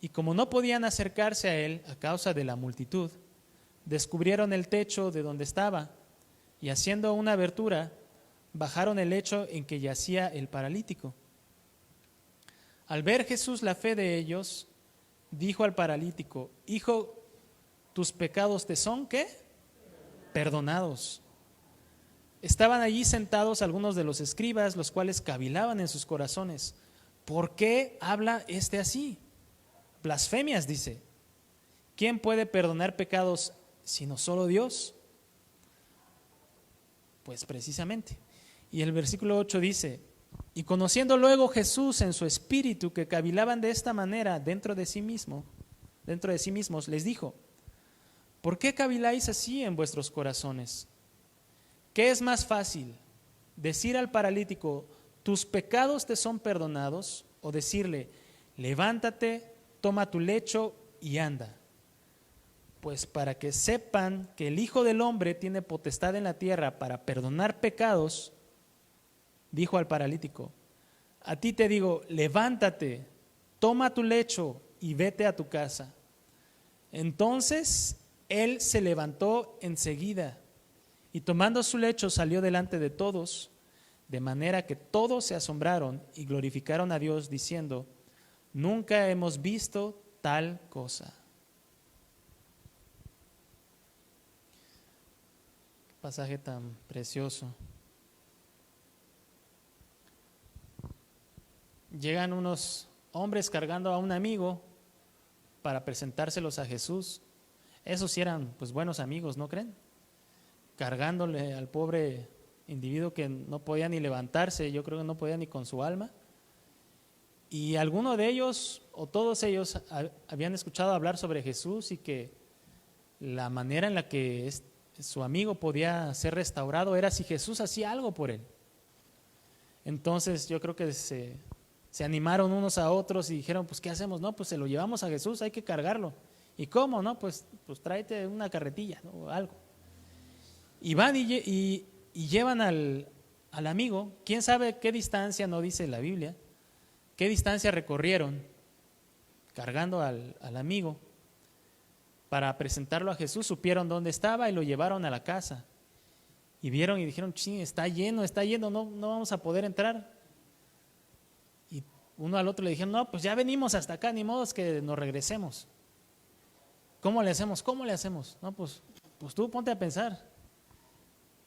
Y como no podían acercarse a él a causa de la multitud, descubrieron el techo de donde estaba y haciendo una abertura, bajaron el lecho en que yacía el paralítico. Al ver Jesús la fe de ellos, dijo al paralítico, hijo, tus pecados te son, ¿qué? Perdonados. Estaban allí sentados algunos de los escribas, los cuales cavilaban en sus corazones. ¿Por qué habla este así? Blasfemias, dice. ¿Quién puede perdonar pecados sino solo Dios? Pues precisamente. Y el versículo 8 dice, y conociendo luego Jesús en su espíritu que cavilaban de esta manera dentro de sí mismos, les dijo, ¿por qué caviláis así en vuestros corazones? ¿Qué es más fácil? ¿Decir al paralítico, tus pecados te son perdonados? ¿O decirle, levántate, toma tu lecho y anda? Pues para que sepan que el Hijo del Hombre tiene potestad en la tierra para perdonar pecados, dijo al paralítico, a ti te digo, levántate, toma tu lecho y vete a tu casa. Entonces él se levantó enseguida y tomando su lecho salió delante de todos, de manera que todos se asombraron y glorificaron a Dios diciendo, nunca hemos visto tal cosa. Qué pasaje tan precioso. Llegan unos hombres cargando a un amigo para presentárselos a Jesús. Esos sí eran pues buenos amigos, ¿no creen? Cargándole al pobre individuo que no podía ni levantarse, yo creo que no podía ni con su alma. Y alguno de ellos o todos ellos habían escuchado hablar sobre Jesús y que la manera en la que su amigo podía ser restaurado era si Jesús hacía algo por él. Entonces yo creo que se animaron unos a otros y dijeron, pues ¿qué hacemos? No, pues se lo llevamos a Jesús, hay que cargarlo. ¿Y cómo? No, pues tráete una carretilla, ¿no? O algo. Y van y llevan al amigo, quién sabe qué distancia, no dice la Biblia, qué distancia recorrieron cargando al amigo para presentarlo a Jesús. Supieron dónde estaba y lo llevaron a la casa. Y vieron y dijeron, sí, está lleno, no vamos a poder entrar. Y uno al otro le dijeron, no, pues ya venimos hasta acá, ni modo es que nos regresemos. ¿Cómo le hacemos? No, pues tú ponte a pensar.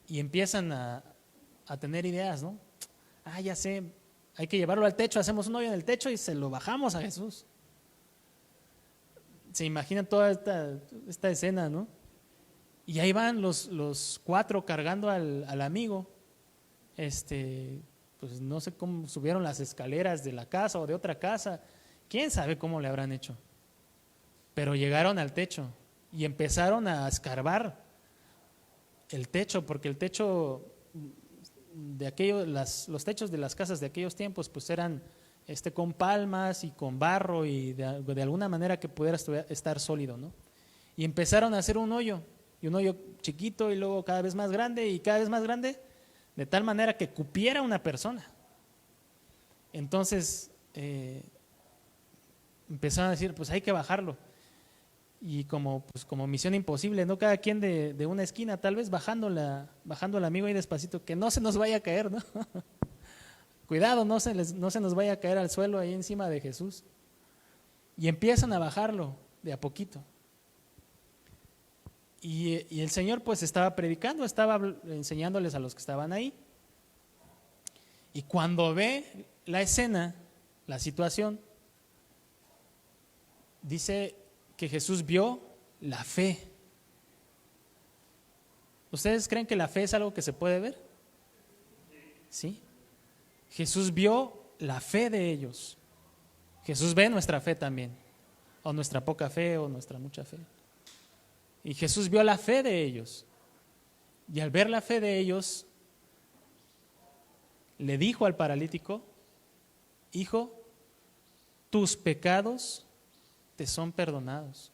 Y empiezan a tener ideas, ¿no? Ya sé, hay que llevarlo al techo, hacemos un hoyo en el techo y se lo bajamos a Jesús. Se imaginan toda esta escena, ¿no? Y ahí van los 4 cargando al amigo. Pues no sé cómo subieron las escaleras de la casa o de otra casa. ¿Quién sabe cómo le habrán hecho? Pero llegaron al techo y empezaron a escarbar el techo, porque el techo de aquellos, los techos de las casas de aquellos tiempos pues eran con palmas y con barro y de alguna manera que pudiera estar sólido, ¿no? Y empezaron a hacer un hoyo, y un hoyo chiquito y luego cada vez más grande y cada vez más grande, de tal manera que cupiera una persona. Entonces empezaron a decir, pues hay que bajarlo. Y pues como misión imposible, ¿no? Cada quien de una esquina, tal vez bajando al amigo ahí despacito, que no se nos vaya a caer, ¿no? Cuidado, no se nos vaya a caer al suelo ahí encima de Jesús. Y empiezan a bajarlo de a poquito. Y el Señor pues estaba predicando, estaba enseñándoles a los que estaban ahí. Y cuando ve la escena, la situación, dice que Jesús vio la fe. ¿Ustedes creen que la fe es algo que se puede ver? ¿Sí? Jesús vio la fe de ellos. Jesús ve nuestra fe también, o nuestra poca fe o nuestra mucha fe. Y Jesús vio la fe de ellos. Y al ver la fe de ellos, le dijo al paralítico: hijo, tus pecados te son perdonados.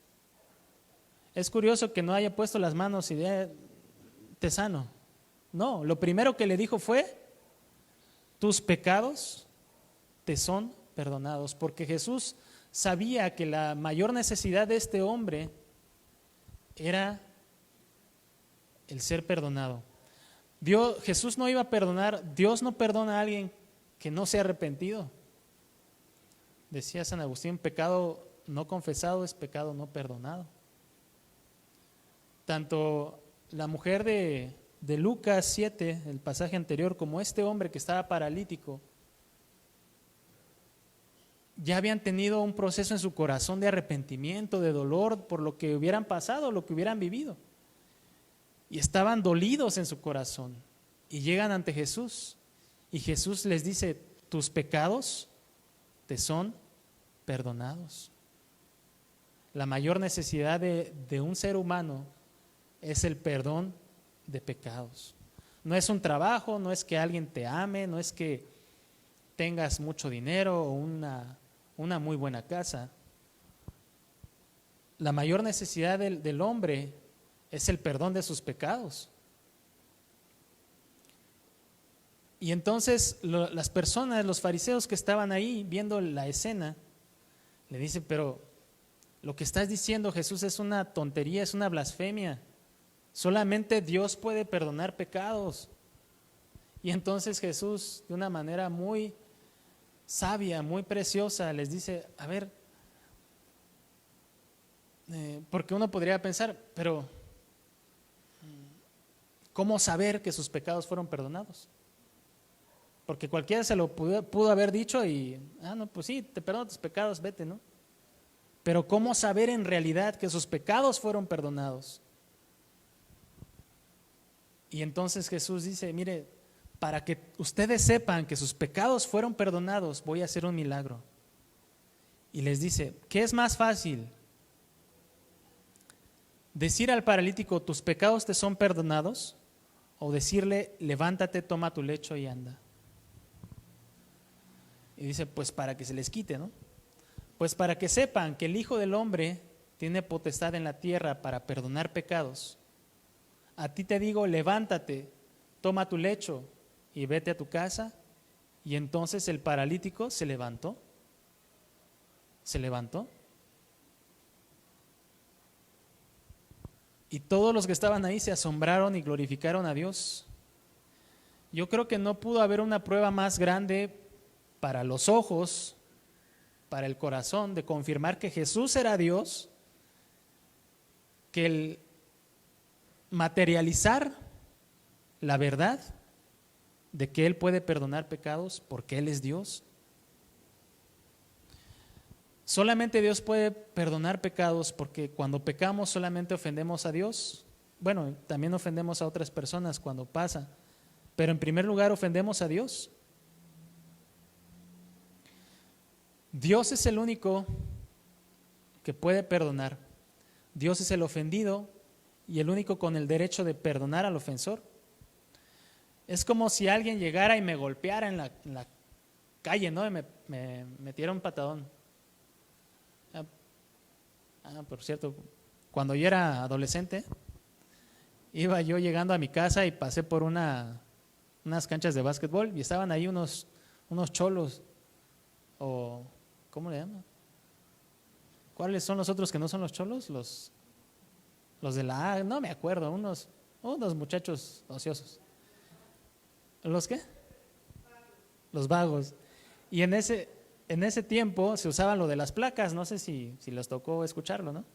Es curioso que no haya puesto las manos y te sano. No, lo primero que le dijo fue: tus pecados te son perdonados, porque Jesús sabía que la mayor necesidad de este hombre era el ser perdonado. Jesús no iba a perdonar, Dios no perdona a alguien que no se ha arrepentido. Decía San Agustín, pecado no confesado es pecado no perdonado. Tanto la mujer de Lucas 7, el pasaje anterior, como este hombre que estaba paralítico, ya habían tenido un proceso en su corazón de arrepentimiento, de dolor por lo que hubieran pasado, lo que hubieran vivido. Y estaban dolidos en su corazón. Y llegan ante Jesús. Y Jesús les dice: tus pecados te son perdonados. La mayor necesidad de un ser humano es el perdón de pecados. No es un trabajo, no es que alguien te ame, no es que tengas mucho dinero o una muy buena casa. La mayor necesidad del hombre es el perdón de sus pecados. Y entonces las personas, los fariseos que estaban ahí viendo la escena, le dicen: pero lo que estás diciendo, Jesús, es una tontería, es una blasfemia. Solamente Dios puede perdonar pecados. Y entonces Jesús, de una manera muy sabia, muy preciosa, les dice: a ver, porque uno podría pensar, pero ¿cómo saber que sus pecados fueron perdonados? Porque cualquiera se lo pudo haber dicho y, no, pues sí, te perdono tus pecados, vete, ¿no? Pero ¿cómo saber en realidad que sus pecados fueron perdonados? Y entonces Jesús dice: mire, para que ustedes sepan que sus pecados fueron perdonados, voy a hacer un milagro. Y les dice: ¿qué es más fácil? ¿Decir al paralítico, tus pecados te son perdonados? ¿O decirle, levántate, toma tu lecho y anda? Y dice: pues para que se les quite, ¿no? Pues para que sepan que el Hijo del Hombre tiene potestad en la tierra para perdonar pecados. A ti te digo, levántate, toma tu lecho y vete a tu casa. Y entonces el paralítico se levantó. Se levantó. Y todos los que estaban ahí se asombraron y glorificaron a Dios. Yo creo que no pudo haber una prueba más grande para los ojos, para el corazón, de confirmar que Jesús era Dios, que el materializar la verdad de que Él puede perdonar pecados porque Él es Dios. Solamente Dios puede perdonar pecados porque cuando pecamos solamente ofendemos a Dios. Bueno, también ofendemos a otras personas cuando pasa, pero en primer lugar ofendemos a Dios. Dios es el único que puede perdonar. Dios es el ofendido y el único con el derecho de perdonar al ofensor. Es como si alguien llegara y me golpeara en la calle, ¿no? Y me metiera un patadón. Por cierto, cuando yo era adolescente, iba yo llegando a mi casa y pasé por unas canchas de básquetbol y estaban ahí unos cholos, o ¿cómo le llaman? ¿Cuáles son los otros que no son los cholos? Los de no me acuerdo, unos muchachos ociosos. ¿Los qué? Los vagos. Y en ese tiempo se usaban lo de las placas, no sé si les tocó escucharlo, ¿no?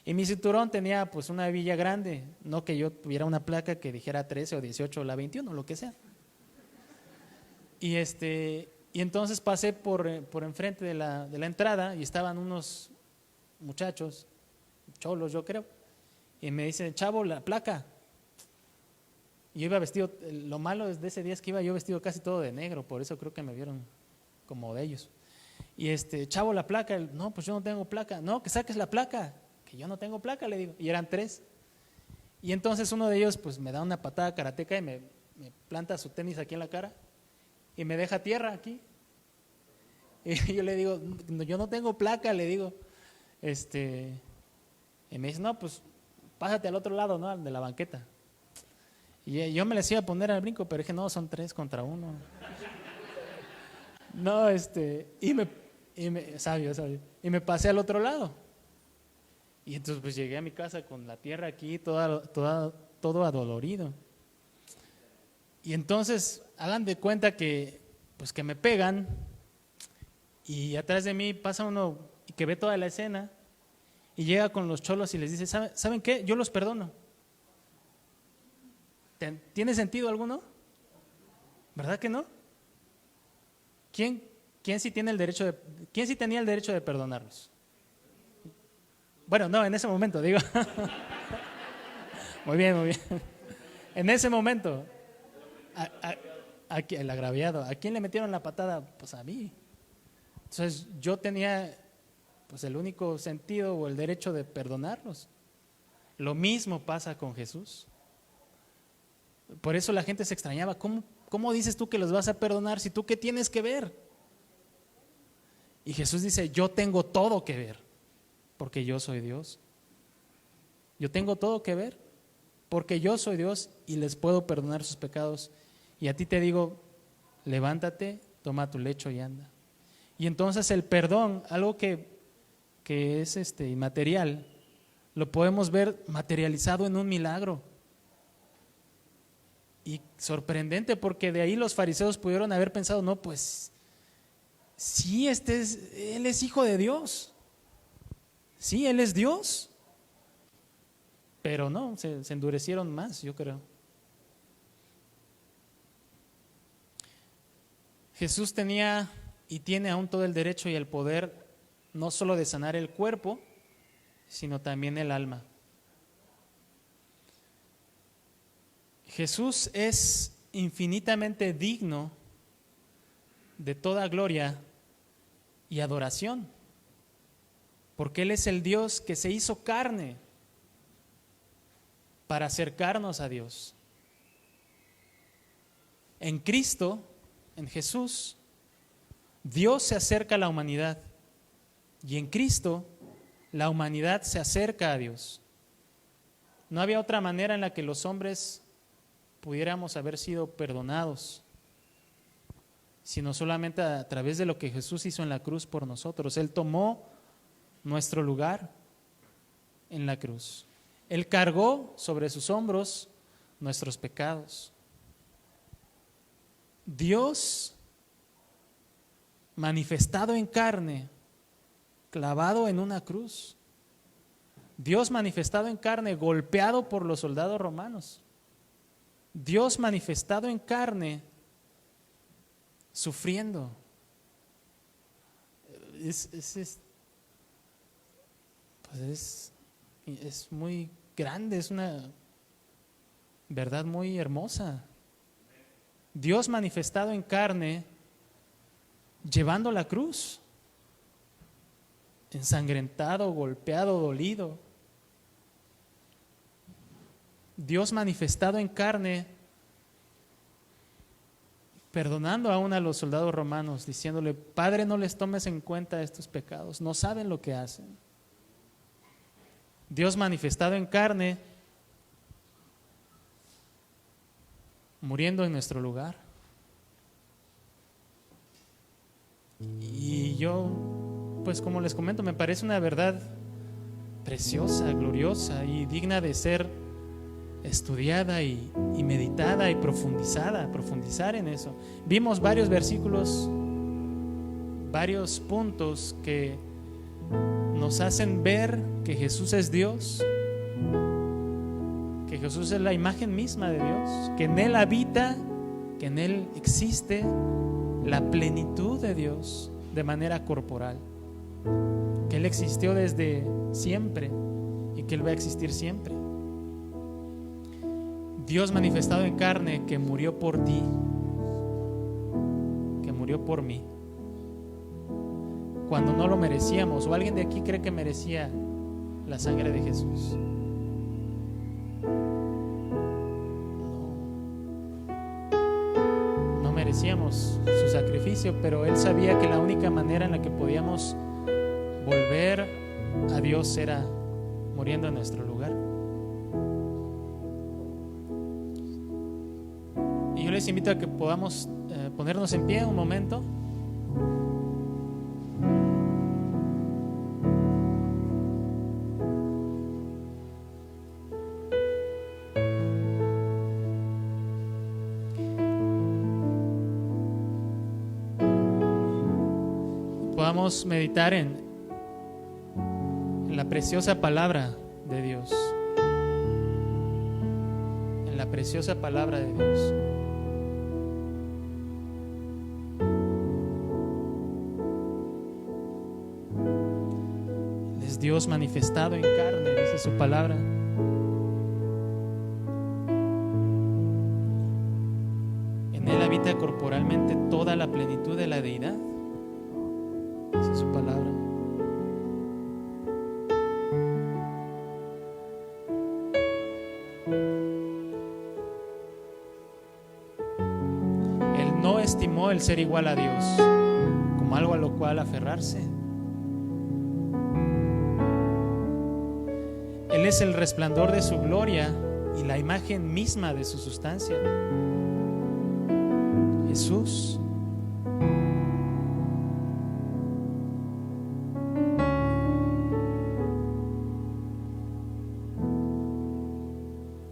Y mi cinturón tenía pues una hebilla grande, no que yo tuviera una placa que dijera 13 o 18 o la 21, lo que sea. Y entonces pasé por enfrente de la entrada y estaban unos muchachos, cholos yo creo, y me dicen, chavo, la placa. Y yo iba vestido, lo malo de ese día es que iba yo vestido casi todo de negro, por eso creo que me vieron como de ellos. Y chavo, la placa. No, pues yo no tengo placa. No, que saques la placa, que yo no tengo placa, le digo. Y eran 3. Y entonces uno de ellos pues me da una patada karateca y me planta su tenis aquí en la cara y me deja tierra aquí. Y yo le digo, yo no tengo placa, le digo. Y me dice, no, pues pásate al otro lado, ¿no? Al de la banqueta. Y yo me les iba a poner al brinco, pero dije, no, son 3 contra 1. No, sabio. Y me pasé al otro lado. Y entonces pues llegué a mi casa con la tierra aquí, todo adolorido. Y entonces hagan de cuenta que pues que me pegan y atrás de mí pasa uno que ve toda la escena y llega con los cholos y les dice, ¿saben qué? Yo los perdono. ¿Tiene sentido alguno? ¿Verdad que no? ¿Quién sí tenía el derecho de perdonarlos? Bueno, no, en ese momento, digo. Muy bien. En ese momento, el agraviado, ¿a quién le metieron la patada? Pues a mí. Entonces yo tenía pues el único sentido o el derecho de perdonarlos. Lo mismo pasa con Jesús. Por eso la gente se extrañaba. ¿Cómo dices tú que los vas a perdonar si tú qué tienes que ver? Y Jesús dice, yo tengo todo que ver, porque yo soy Dios. Yo tengo todo que ver, porque yo soy Dios y les puedo perdonar sus pecados. Y a ti te digo, levántate, toma tu lecho y anda. Y entonces el perdón, algo que es inmaterial, lo podemos ver materializado en un milagro. Y sorprendente, porque de ahí los fariseos pudieron haber pensado, no, pues sí, él es hijo de Dios. Sí, él es Dios. Pero no, se endurecieron más, yo creo. Jesús tenía y tiene aún todo el derecho y el poder, no solo de sanar el cuerpo, sino también el alma. Jesús es infinitamente digno de toda gloria y adoración, porque Él es el Dios que se hizo carne para acercarnos a Dios. En Cristo, en Jesús, Dios se acerca a la humanidad y en Cristo la humanidad se acerca a Dios. No había otra manera en la que los hombres pudiéramos haber sido perdonados, sino solamente a través de lo que Jesús hizo en la cruz por nosotros. Él tomó nuestro lugar en la cruz. Él cargó sobre sus hombros nuestros pecados. Dios manifestado en carne, clavado en una cruz. Dios manifestado en carne, golpeado por los soldados romanos. Dios manifestado en carne, sufriendo. Es muy grande, es una verdad muy hermosa. Dios manifestado en carne, llevando la cruz, ensangrentado, golpeado, dolido. Dios manifestado en carne, perdonando aún a los soldados romanos, diciéndole: Padre, no les tomes en cuenta estos pecados, no saben lo que hacen. Dios manifestado en carne, muriendo en nuestro lugar. Y yo, pues como les comento, me parece una verdad preciosa, gloriosa y digna de ser estudiada y meditada y profundizar en eso. Vimos varios versículos, varios puntos que nos hacen ver que Jesús es Dios, que Jesús es la imagen misma de Dios, que en Él habita, que en Él existe la plenitud de Dios de manera corporal, que Él existió desde siempre y que Él va a existir siempre. Dios manifestado en carne, que murió por ti, que murió por mí, cuando no lo merecíamos. ¿O alguien de aquí cree que merecía la sangre de Jesús? No merecíamos su sacrificio, pero Él sabía que la única manera en la que podíamos volver a Dios era muriendo en nuestro lugar. Y yo les invito a que podamos ponernos en pie un momento. Podamos meditar en la preciosa palabra de Dios, en la preciosa palabra de Dios. Es Dios manifestado en carne, dice su palabra. En Él habita corporalmente toda la plenitud de la deidad, dice su palabra. Él no estimó el ser igual a Dios como algo a lo cual aferrarse. Él es el resplandor de su gloria y la imagen misma de su sustancia. Jesús.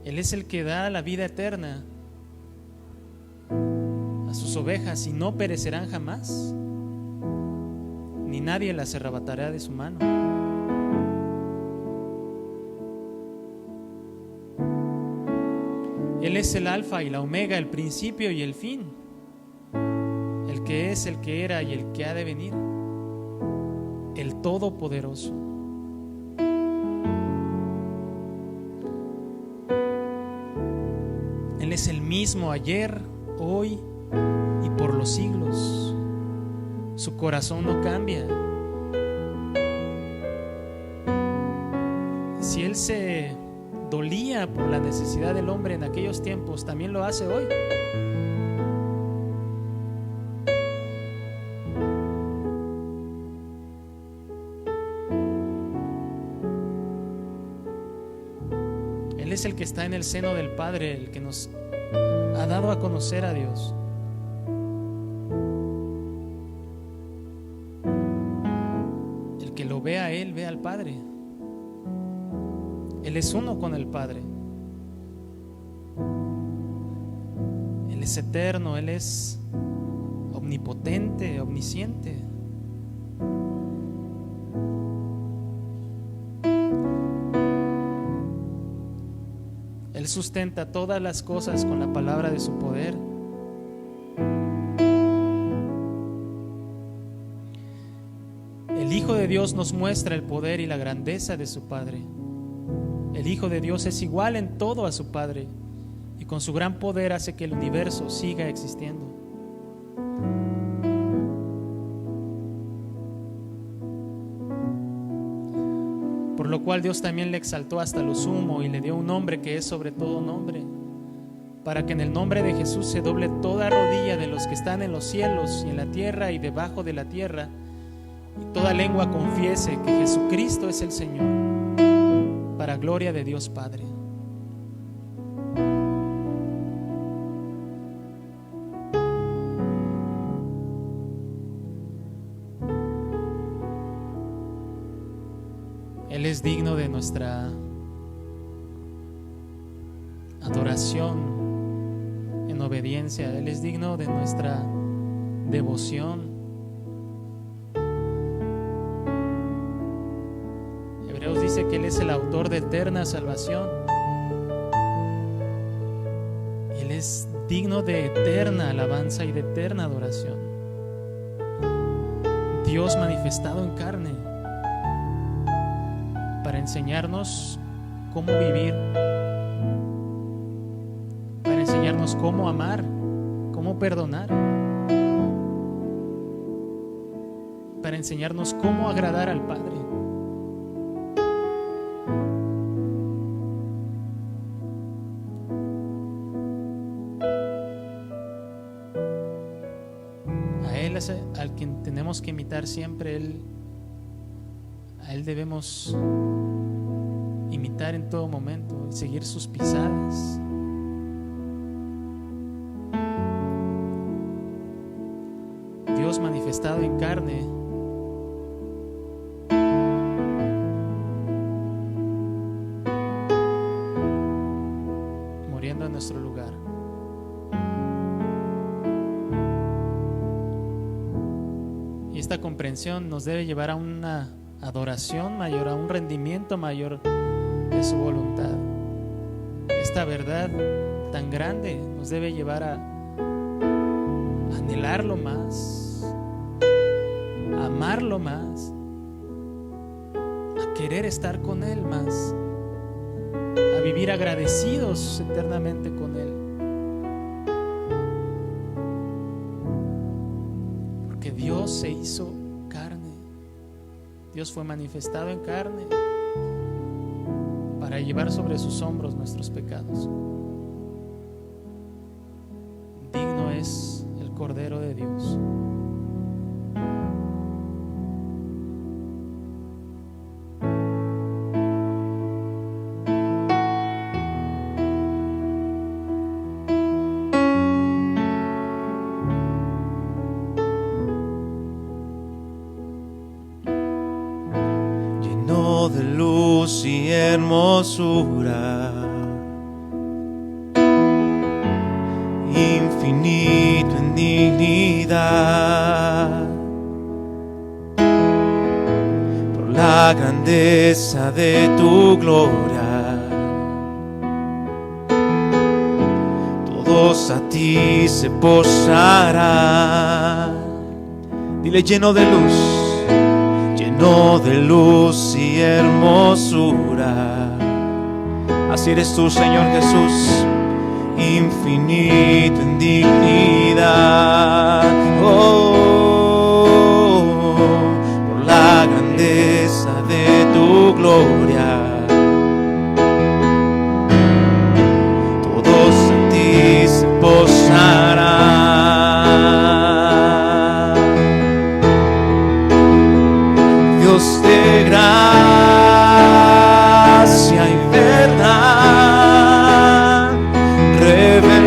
Él es el que da la vida eterna a sus ovejas y no perecerán jamás, ni nadie las arrebatará de su mano. Él es el alfa y la omega, el principio y el fin, el que es, el que era y el que ha de venir, el todopoderoso. Él es el mismo ayer, hoy y por los siglos. Su corazón no cambia. Si Él se dolía por la necesidad del hombre en aquellos tiempos, también lo hace hoy. Él es el que está en el seno del Padre, el que nos ha dado a conocer a Dios. El que lo ve a Él, ve al Padre. Él es uno con el Padre. Él es eterno, Él es omnipotente, omnisciente. Él sustenta todas las cosas con la palabra de su poder. El Hijo de Dios nos muestra el poder y la grandeza de su Padre. El Hijo de Dios es igual en todo a su Padre y con su gran poder hace que el universo siga existiendo. Por lo cual Dios también le exaltó hasta lo sumo y le dio un nombre que es sobre todo nombre, para que en el nombre de Jesús se doble toda rodilla de los que están en los cielos y en la tierra y debajo de la tierra, y toda lengua confiese que Jesucristo es el Señor, para gloria de Dios Padre. Él es digno de nuestra adoración en obediencia. Él es digno de nuestra devoción. Hebreos dice que Él es el autor de eterna salvación. Él es digno de eterna alabanza y de eterna adoración. Dios manifestado en carne para enseñarnos cómo vivir, para enseñarnos cómo amar, cómo perdonar, para enseñarnos cómo agradar al Padre. A Él es al quien tenemos que imitar siempre. A Él debemos imitar en todo momento y seguir sus pisadas. Dios manifestado en carne, muriendo en nuestro lugar. Y esta comprensión nos debe llevar a una adoración mayor, a un rendimiento mayor de su voluntad. Esta verdad tan grande nos debe llevar a anhelarlo más, a amarlo más, a querer estar con Él más, a vivir agradecidos eternamente con Él. Porque Dios se hizo carne. Dios fue manifestado en carne para llevar sobre sus hombros nuestros pecados. Digno es el Cordero de Dios. De luz y hermosura, infinito en dignidad, por la grandeza de tu gloria, todos a ti se posarán. Dile: lleno de luz y hermosura. Así eres tú, Señor Jesús, infinito en dignidad. Por la grandeza de tu gloria, todos en ti se posarán. Dios de gracia y verdad, revelado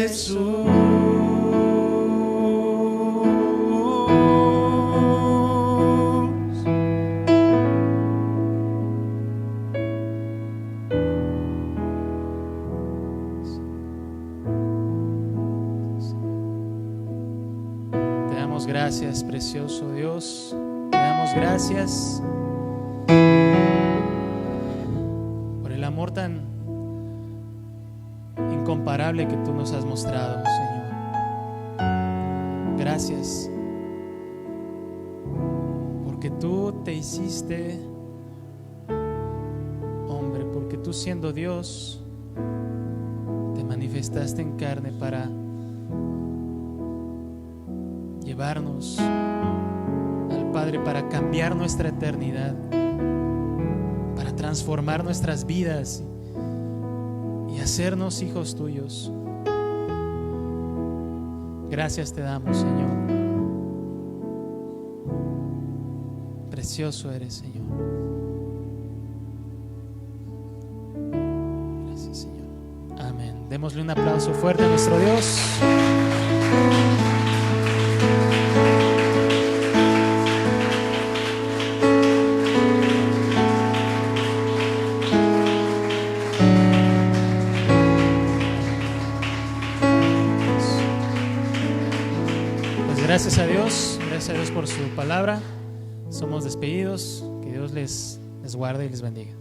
Jesús. Te damos gracias, precioso Dios. Te damos gracias por el amor tan incomparable que tú nos has mostrado, Señor. Gracias porque tú te hiciste hombre, porque tú siendo Dios te manifestaste en carne para llevarnos al Padre, para cambiar nuestra eternidad, para transformar nuestras vidas y hacernos hijos tuyos. Gracias te damos, Señor. Precioso eres, Señor. Gracias, Señor. Amén. Démosle un aplauso fuerte a nuestro Dios. Gracias a Dios por su palabra. Somos despedidos. Que Dios les guarde y les bendiga.